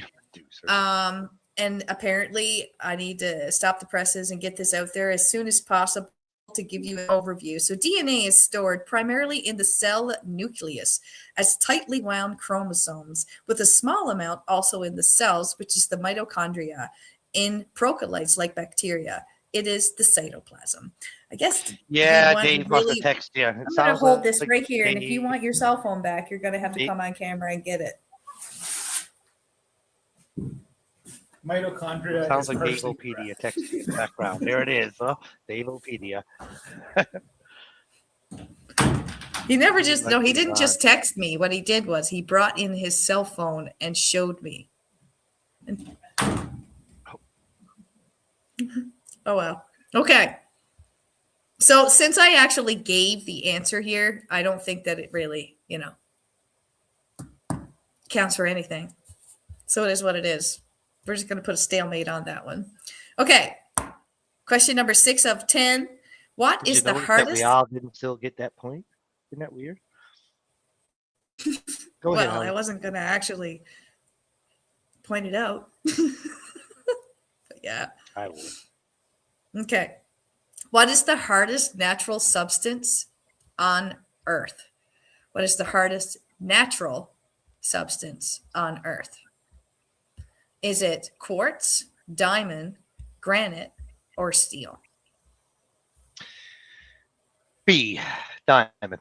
And apparently I need to stop the presses and get this out there as soon as possible to give you an overview. So DNA is stored primarily in the cell nucleus as tightly wound chromosomes, with a small amount also in the cells, which is the mitochondria. In prokaryotes like bacteria, it is the cytoplasm. I guess. Yeah, Dave must have texted you. I'm going to hold this right here, and if Dave. you want your cell phone back, you're going to have to come on camera and get it. Mitochondria. Sounds like partially Davopedia correct. texted you in the background. There it is, huh? Davopedia. He never just, no, he didn't just text me. What he did was he brought in his cell phone and showed me. Oh, well. Okay. So since I actually gave the answer here, I don't think that it really, counts for anything. So it is what it is. We're just going to put a stalemate on that one. Okay. Question number 6 of 10. What is the hardest? We all didn't still get that point. Isn't that weird? Go ahead. Well, I wasn't going to actually point it out. But yeah. I will. Okay. What is the hardest natural substance on Earth? What is the hardest natural substance on Earth? Is it quartz, diamond, granite, or steel? B, diamond.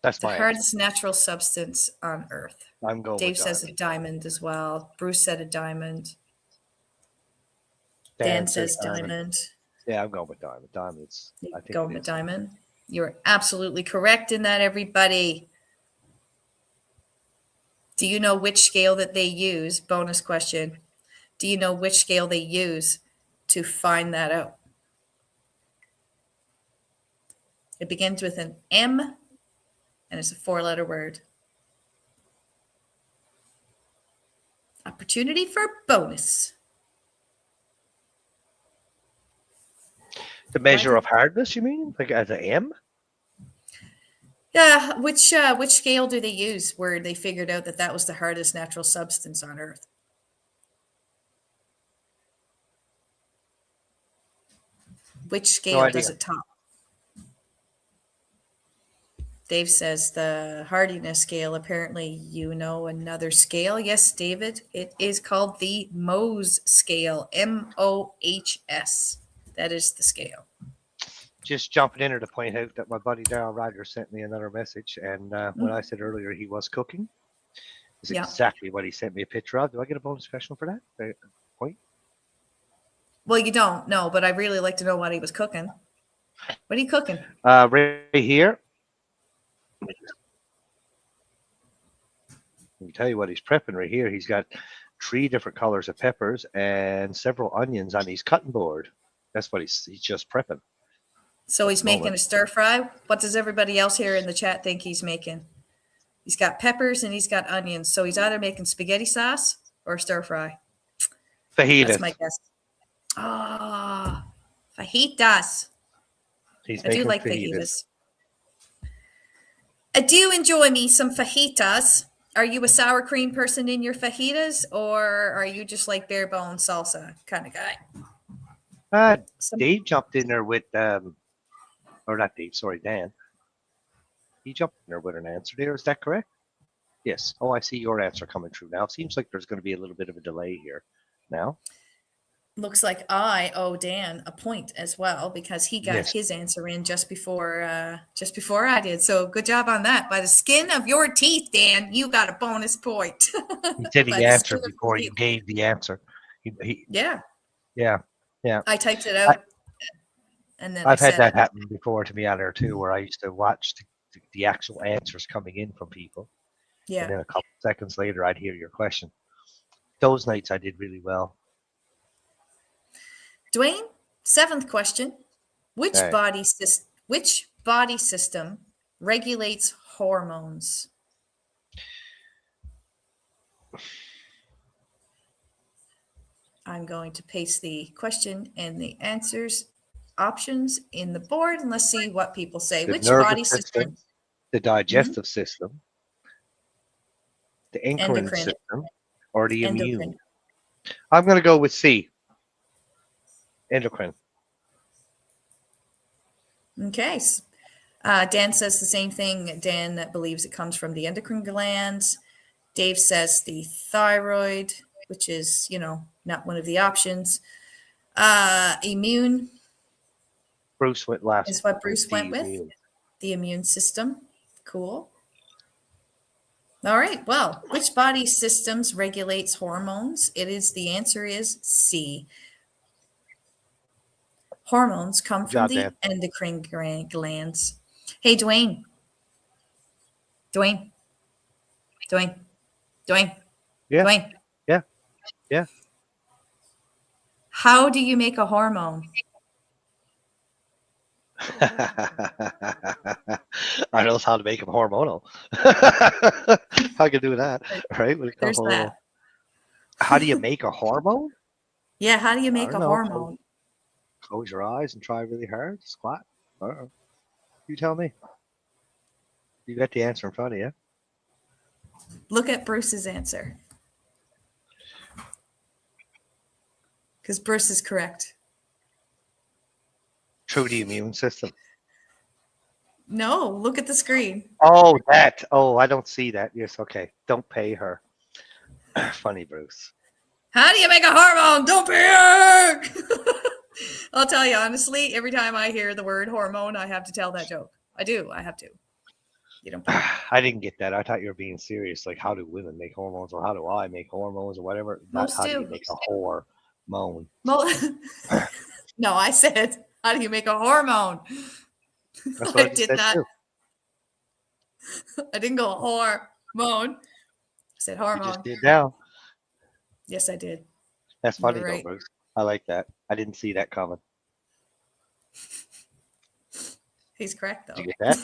That's The my hardest natural substance on Earth. I'm going Dave with says a diamond. diamond as well. Bruce said a diamond. Dan says diamond. Yeah, I'm going with diamond. Diamonds. I think Going with diamond. You're absolutely correct in that, everybody. Do you know which scale that they use? Bonus question. Do you know which scale they use to find that out? It begins with an M, and it's a 4-letter word. Opportunity for bonus. The measure of hardness, you mean? Like as an M? Yeah, which scale do they use where they figured out that was the hardest natural substance on Earth? Which scale does it top? Dave says the hardiness scale. Apparently, another scale. Yes, David. It is called the Mohs scale. MOHS. That is the scale. Just jumping in here to point out that my buddy Darryl Ryder sent me another message, and when I said earlier he was cooking, is exactly what he sent me a picture of. Do I get a bonus question for that point? Well, you don't, no, but I'd really like to know what he was cooking. What are you cooking? Right here. Let me tell you what he's prepping right here. He's got 3 different colors of peppers and several onions on his cutting board. That's what he's just prepping. So he's making a stir fry. What does everybody else here in the chat think he's making? He's got peppers and he's got onions. So he's either making spaghetti sauce or stir fry. Fajitas. That's my guess. Ah, fajitas. I do like fajitas. I do enjoy me some fajitas. Are you a sour cream person in your fajitas, or are you just like bare bone salsa kind of guy? Dave jumped in there with, or not Dave, sorry, Dan. He jumped in there with an answer there. Is that correct? Yes. Oh, I see your answer coming through now. It seems like there's going to be a little bit of a delay here now. Looks like I owe Dan a point as well because he got his answer in just before I did. So good job on that. By the skin of your teeth, Dan, you got a bonus point. He said he answered before you gave the answer. Yeah. I typed it out, and then I've had that happen before to me on there too, where I used to watch the actual answers coming in from people. Yeah. And then a couple seconds later, I'd hear your question. Those nights I did really well. Dwayne, 7th question. Which body system regulates hormones? I'm going to paste the question and the answers options in the board, and let's see what people say. The Which body system? The digestive system, the endocrine system, or the immune? I'm going to go with C. Endocrine. Okay. Dan says the same thing. Dan believes it comes from the endocrine glands. Dave says the thyroid, which is, not one of the options. Immune. Bruce went last. Is what Bruce went with. The immune system. Cool. All right. Well, which body systems regulates hormones? The answer is C. Hormones come from the endocrine glands. Hey, Dwayne. Yeah. Dwayne. Yeah. How do you make a hormone? I know how to make them hormonal. I can do that, right? There's that. How do you make a hormone? Yeah, how do you make a hormone? Close your eyes and try really hard. Squat. You tell me. You got the answer in front of you. Look at Bruce's answer. Because Bruce is correct. Through the immune system. No, look at the screen. Oh, that. Oh, I don't see that. Yes, okay. Don't pay her. Funny, Bruce. How do you make a hormone? Don't pay her! I'll tell you, honestly, every time I hear the word hormone, I have to tell that joke. I do. I have to. You don't pay. I didn't get that. I thought you were being serious. Like, how do women make hormones, or how do I make hormones, or whatever? Not how do you make a hormone. No, I said, how do you make a hormone? That's what I did not. Too. I didn't go hormone. I said hormone. You just did now. Yes, I did. That's funny, though, Bruce. I like that. I didn't see that coming. He's correct though. Did you get that?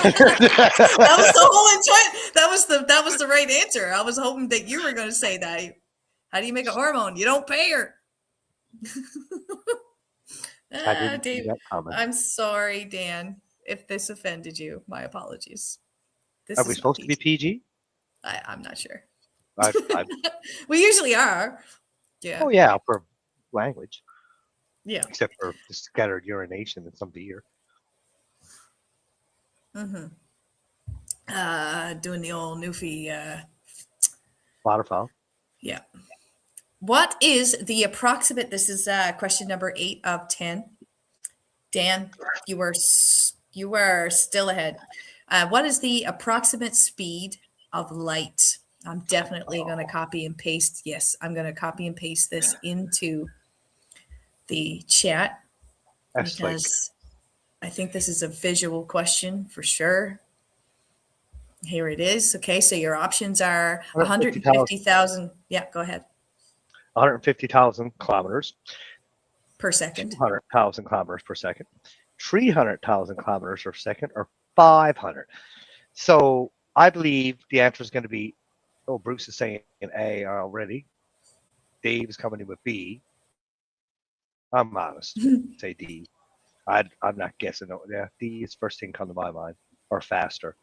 That was the whole enjoyment. That was the right answer. I was hoping that you were going to say that. How do you make a hormone? You don't pay her. I didn't see Dave, that comment. I'm sorry, Dan, if this offended you. My apologies. This Are we is supposed to be PG? I'm not sure. I, We usually are. Yeah. oh yeah, for language, Yeah. except for the scattered urination and some beer. Mm-hmm. Doing the old Newfie. Waterfowl. Yeah. What is the approximate? This is question number 8 of 10. Dan, you were still ahead. What is the approximate speed of light? I'm definitely going to copy and paste. Yes, I'm going to copy and paste this into the chat That's like because I think this is a visual question for sure. Here it is. Okay, so your options are 150,000. Yeah, go ahead. 150,000 kilometers Per second. 200,000 kilometers per second, 300,000 kilometers per second, or 500. So I believe the answer is going to be, oh, Bruce is saying A already. Dave is coming in with B. I'm honest. Say D. I'm not guessing. Yeah, D is first thing come to my mind, or faster.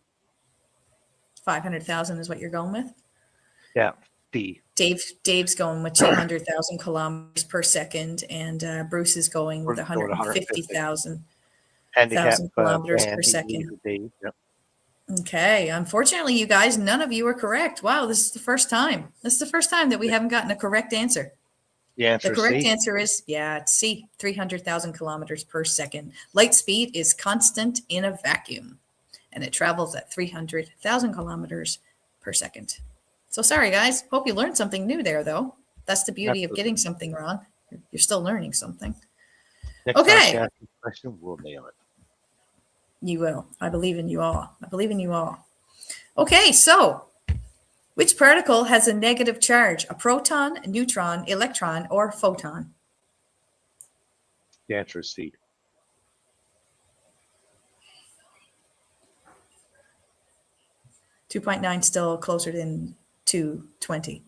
500,000 is what you're going with? Yeah, D. Dave's going with 200,000 kilometers per second, and Bruce is going with We're going 150,000 Handicap kilometers per and second. D. Yep. Okay. Unfortunately, you guys, none of you are correct. Wow, this is the first time. This is the first time that we haven't gotten a correct answer. The answer The is correct C. answer is, it's C, 300,000 kilometers per second. Light speed is constant in a vacuum, and it travels at 300,000 kilometers per second. So sorry, guys. Hope you learned something new there, though. That's the beauty of getting something wrong. You're still learning something. Next Okay. time she asks a question, we'll nail it. You will. I believe in you all. I believe in you all. Okay, so which particle has a negative charge? A proton, a neutron, electron, or photon? The answer is C. .9 still closer than 220,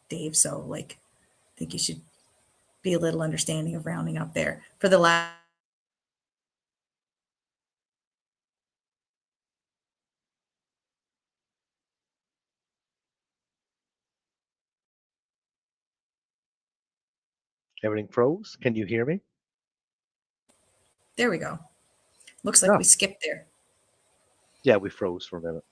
Dave. So, I think you should be a little understanding of rounding up there. For the last. Everything froze. Can you hear me? There we go. Looks like we skipped there. Yeah, we froze for a minute.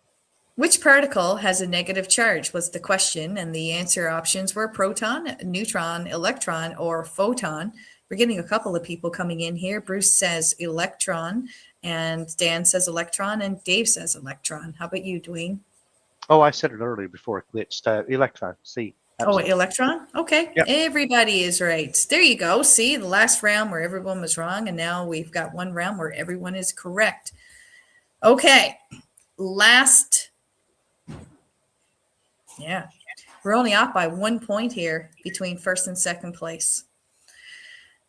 Which particle has a negative charge was the question, and the answer options were proton, neutron, electron, or photon. We're getting a couple of people coming in here. Bruce says electron, and Dan says electron, and Dave says electron. How about you, Dwayne? Oh, I said it earlier before it glitched. Electron, C. Absolutely. Oh, electron? Okay. Yep. Everybody is right. There you go. See, the last round where everyone was wrong, and now we've got one round where everyone is correct. Okay. Yeah. We're only off by 1 point here between first and second place.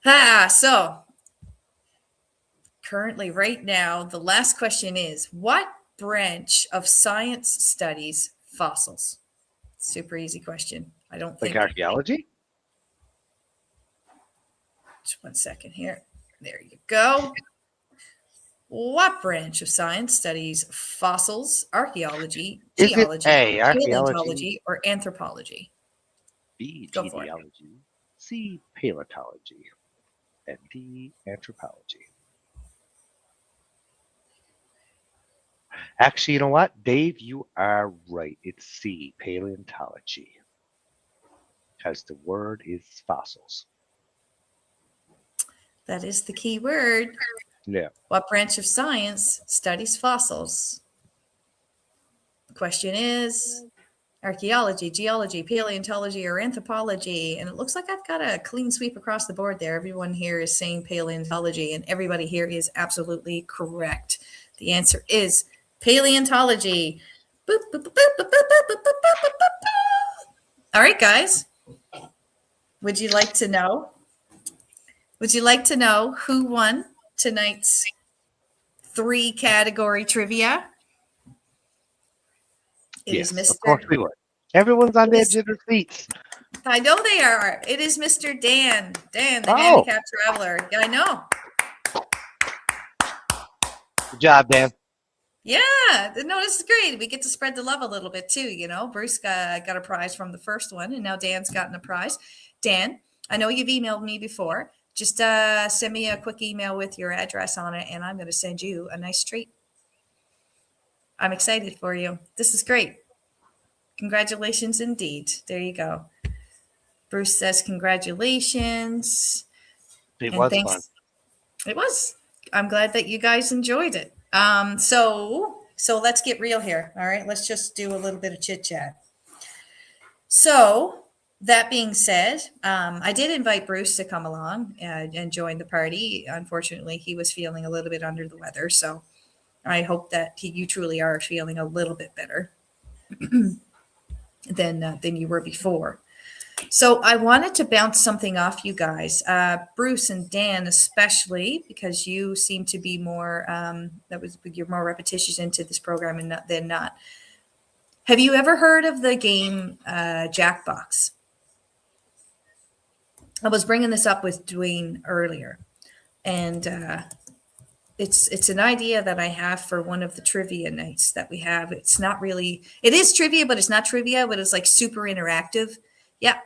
So currently right now, the last question is, what branch of science studies fossils? Super easy question. I don't think. Like archaeology? Just 1 second here. There you go. What branch of science studies fossils, archaeology, Is it geology, A, archaeology? paleontology, or anthropology? B, Go for it. genealogy. C, paleontology. And D, anthropology. Actually, you know what? Dave, you are right. It's C, paleontology. Because the word is fossils. That is the key word. Yeah. What branch of science studies fossils? The question is archaeology, geology, paleontology, or anthropology. And it looks like I've got a clean sweep across the board there. Everyone here is saying paleontology, and everybody here is absolutely correct. The answer is paleontology. Boop, boop, boop, boop, boop, boop, boop, boop, boop, boop, boop. All right, guys. Would you like to know who won tonight's 3-category trivia. It is Yes, Mr. of course we would. Everyone's on the Yes. edge of their seats. I know they are. It is Mr. Dan. Dan, the Oh. handicapped traveler. Yeah, I know. Good job, Dan. Yeah, no, this is great. We get to spread the love a little bit too. You know, Bruce got a prize from the first one, and now Dan's gotten a prize. Dan, I know you've emailed me before. Just send me a quick email with your address on it, and I'm going to send you a nice treat. I'm excited for you. This is great. Congratulations indeed. There you go. Bruce says congratulations. It And was thanks. fun. It was. I'm glad that you guys enjoyed it. So let's get real here. All right, let's just do a little bit of chit chat. So that being said, I did invite Bruce to come along and join the party. Unfortunately, he was feeling a little bit under the weather, so I hope that you truly are feeling a little bit better than you were before. So I wanted to bounce something off you guys, Bruce and Dan, especially because you seem to be more you're more repetitious into this program than not. Have you ever heard of the game Jackbox? I was bringing this up with Dwayne earlier, and it's an idea that I have for one of the trivia nights that we have. It's not really, it is trivia, but it's not trivia, but it's like super interactive. Yeah.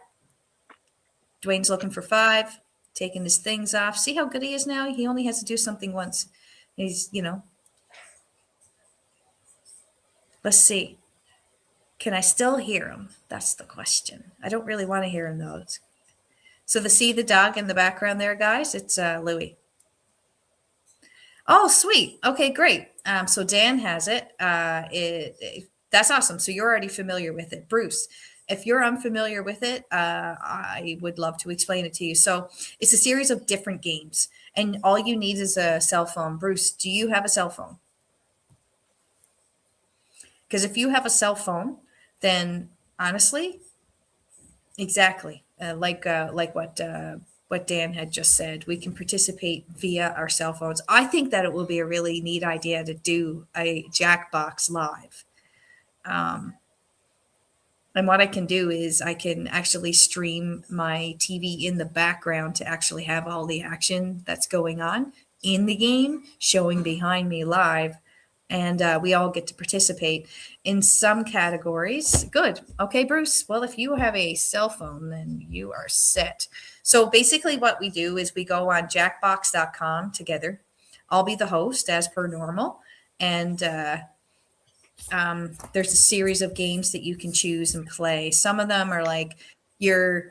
Dwayne's looking for 5, taking his things off. See how good he is now? He only has to do something once. He's, let's see. Can I still hear him? That's the question. I don't really want to hear him though. So the dog in the background there, guys, it's Louie. Oh, sweet. Okay, great. So Dan has it. That's awesome. So you're already familiar with it. Bruce, if you're unfamiliar with it, I would love to explain it to you. So it's a series of different games, and all you need is a cell phone. Bruce, do you have a cell phone? Because if you have a cell phone, then honestly, exactly like what Dan had just said, we can participate via our cell phones. I think that it will be a really neat idea to do a Jackbox live. And what I can do is I can actually stream my TV in the background to actually have all the action that's going on in the game showing behind me live. And we all get to participate in some categories. Good. Okay, Bruce. Well, if you have a cell phone, then you are set. So basically what we do is we go on jackbox.com together. I'll be the host as per normal. And there's a series of games that you can choose and play. Some of them are like you're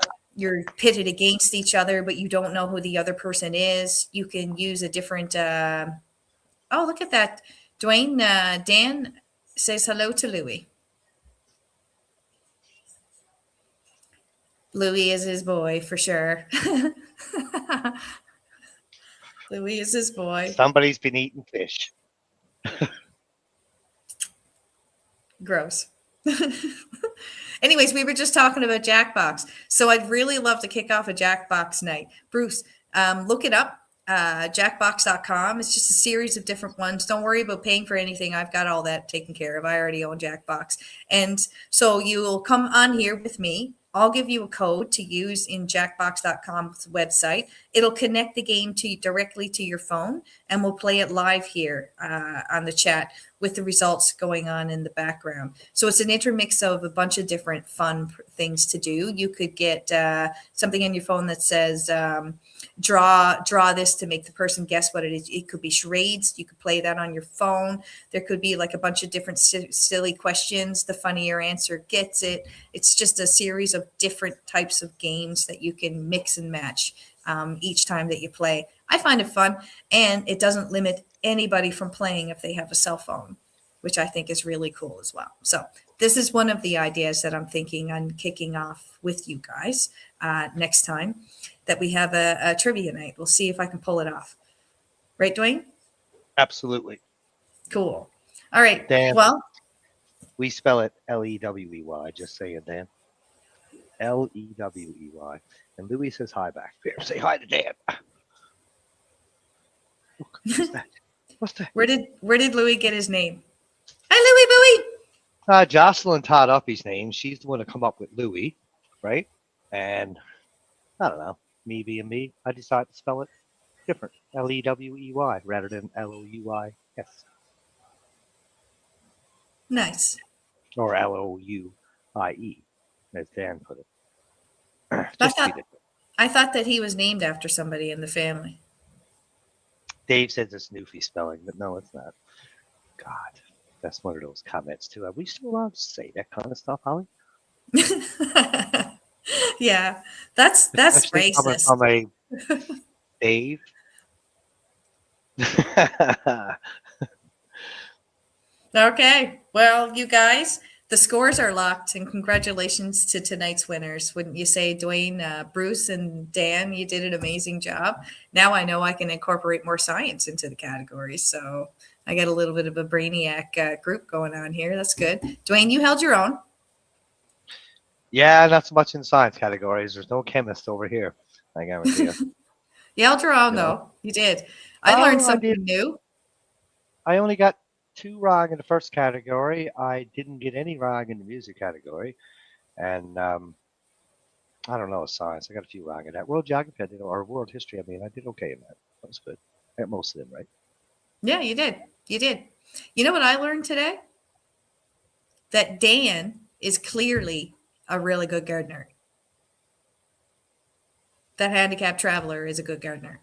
pitted against each other, but you don't know who the other person is. You can use a different oh, look at that. Dwayne, Dan says hello to Louie. Louie is his boy for sure. Louie is his boy. Somebody's been eating fish. Gross. Anyways, we were just talking about Jackbox. So I'd really love to kick off a Jackbox night. Bruce, look it up. Jackbox.com. It's just a series of different ones. Don't worry about paying for anything. I've got all that taken care of. I already own Jackbox. And so you'll come on here with me. I'll give you a code to use in Jackbox.com's website. It'll connect the game directly to your phone, and we'll play it live here on the chat with the results going on in the background. So it's an intermix of a bunch of different fun things to do. You could get something on your phone that says draw this to make the person guess what it is. It could be charades. You could play that on your phone. There could be like a bunch of different silly questions. The funnier answer gets it. It's just a series of different types of games that you can mix and match each time that you play. I find it fun, and it doesn't limit anybody from playing if they have a cell phone, which I think is really cool as well. So this is one of the ideas that I'm thinking on kicking off with you guys next time that we have a trivia night. We'll see if I can pull it off. Right, Dwayne? Absolutely. Cool. All right. Dan, well, we spell it Lewey. Just say it, Dan. Lewey. And Louis says hi back there. Say hi to Dan. Look, who's that? What's the Where did Louis get his name? Hi, Louis Bowie. Jocelyn taught up his name. She's the one to come up with Louis, right? And I don't know, me being me, I decided to spell it different. Lewey rather than Louis. Nice. Or Louie, as Dan put it. I Just to be thought different. I thought that he was named after somebody in the family. Dave says it's Newfie spelling, but no, it's not. God, that's one of those comments too. Are we still allowed to say that kind of stuff, Holly? Yeah, that's Especially coming racist. from a Dave. Okay, well, you guys, the scores are locked, and congratulations to tonight's winners. Wouldn't you say, Dwayne, Bruce, and Dan? You did an amazing job. Now I know I can incorporate more science into the categories, so I got a little bit of a brainiac group going on here. That's good. Dwayne, you held your own. Yeah, not so much in science categories. There's no chemist over here. I guarantee you. You held your own, No. though. You did. I learned I something did. new. I only got 2 wrong in the first category. I didn't get any wrong in the music category. And I don't know, science. I got a few wrong in that. World geography, I did, or world history, I mean, I did okay in that. That was good. I got most of them right. Yeah, you did. You did. You know what I learned today? That Dan is clearly a really good gardener. That handicapped traveler is a good gardener.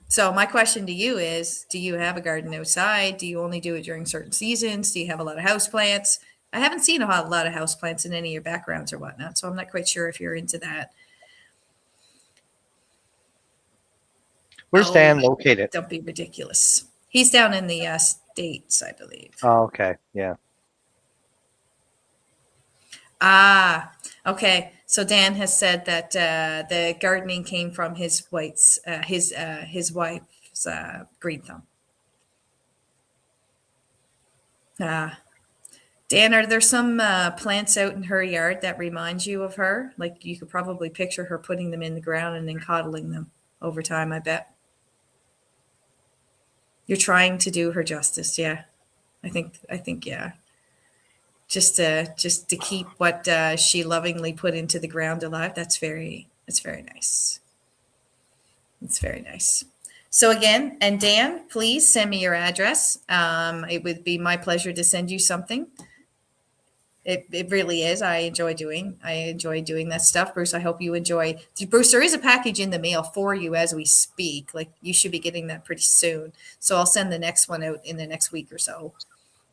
So my question to you is, do you have a garden outside? Do you only do it during certain seasons? Do you have a lot of houseplants? I haven't seen a lot of houseplants in any of your backgrounds or whatnot, so I'm not quite sure if you're into that. Where's Dan located? Don't be ridiculous. He's down in the States, I believe. Oh, okay. Yeah. Ah, okay. So Dan has said that the gardening came from his wife's green thumb. Dan, are there some plants out in her yard that remind you of her? Like you could probably picture her putting them in the ground and then coddling them over time, I bet. You're trying to do her justice, yeah. I think, yeah. Just to keep what she lovingly put into the ground alive. That's very nice. It's very nice. So again, and Dan, please send me your address. It would be my pleasure to send you something. It really is. I enjoy doing that stuff. Bruce, I hope you enjoy. Bruce, there is a package in the mail for you as we speak. Like you should be getting that pretty soon. So I'll send the next one out in the next week or so.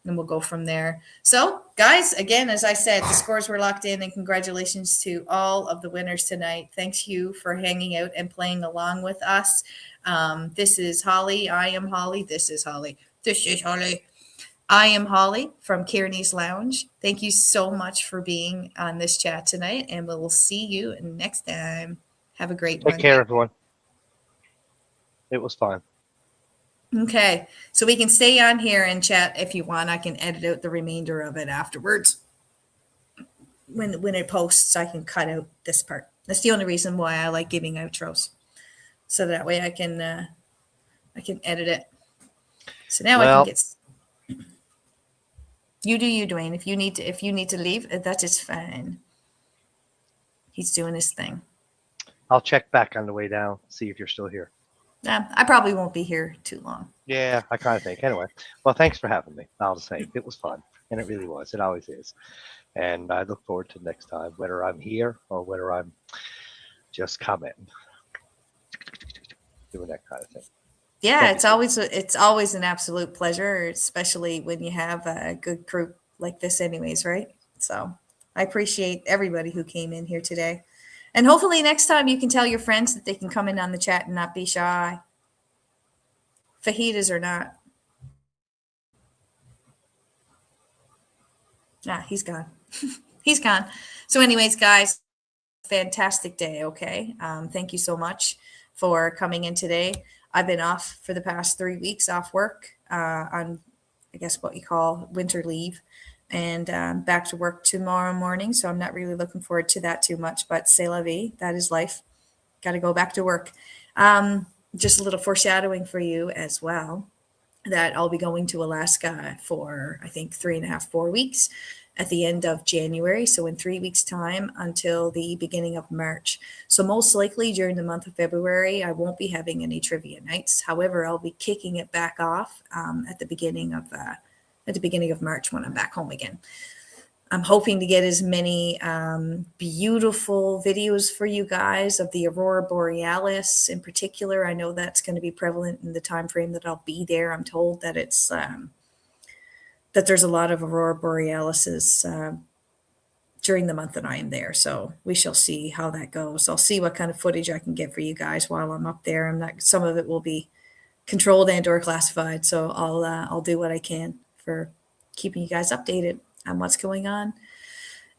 And we'll go from there. So, guys, again, as I said, the scores were locked in, and congratulations to all of the winners tonight. Thanks you for hanging out and playing along with us. This is Holly. I am Holly. This is Holly. This is Holly. I am Holly from Kearney's Lounge. Thank you so much for being on this chat tonight, and we'll see you next time. Have a great one. Take care, everyone. It was fun. Okay, so we can stay on here and chat if you want. I can edit out the remainder of it afterwards. When it posts, I can cut out this part. That's the only reason why I like giving outros, so that way I can edit it. So now I can get. You do you, Dwayne. If you need to leave, that is fine. He's doing his thing. I'll check back on the way down, see if you're still here. I probably won't be here too long. Yeah, I kind of think. Anyway, well, thanks for having me. I'll just say it was fun, and it really was. It always is. And I look forward to next time, whether I'm here or whether I'm just commenting, doing that kind of thing. Yeah, it's always an absolute pleasure, especially when you have a good group like this anyways, right? So I appreciate everybody who came in here today. And hopefully next time you can tell your friends that they can come in on the chat and not be shy. Fajitas or not. He's gone. He's gone. So anyways, guys, fantastic day, okay? Thank you so much for coming in today. I've been off for the past 3 weeks off work on, I guess, what you call winter leave, and back to work tomorrow morning. So I'm not really looking forward to that too much, but c'est la vie. That is life. Got to go back to work. just a little foreshadowing for you as well, that I'll be going to Alaska for, I think, 3.5, 4 weeks at the end of January. So in 3 weeks' time until the beginning of March. So most likely during the month of February, I won't be having any trivia nights. However, I'll be kicking it back off at the beginning of March when I'm back home again. I'm hoping to get as many beautiful videos for you guys of the Aurora Borealis in particular. I know that's going to be prevalent in the time frame that I'll be there. I'm told that it's that there's a lot of Aurora Borealises during the month that I am there. So we shall see how that goes. I'll see what kind of footage I can get for you guys while I'm up there. Some of it will be controlled and or classified. So I'll do what I can for keeping you guys updated on what's going on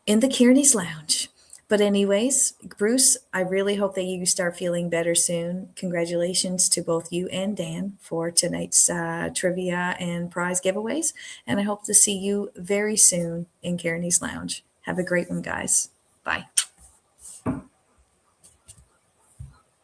in the Kearney's Lounge. But anyways, Bruce, I really hope that you start feeling better soon. Congratulations to both you and Dan for tonight's trivia and prize giveaways. And I hope to see you very soon in Kearney's Lounge. Have a great one, guys. Bye.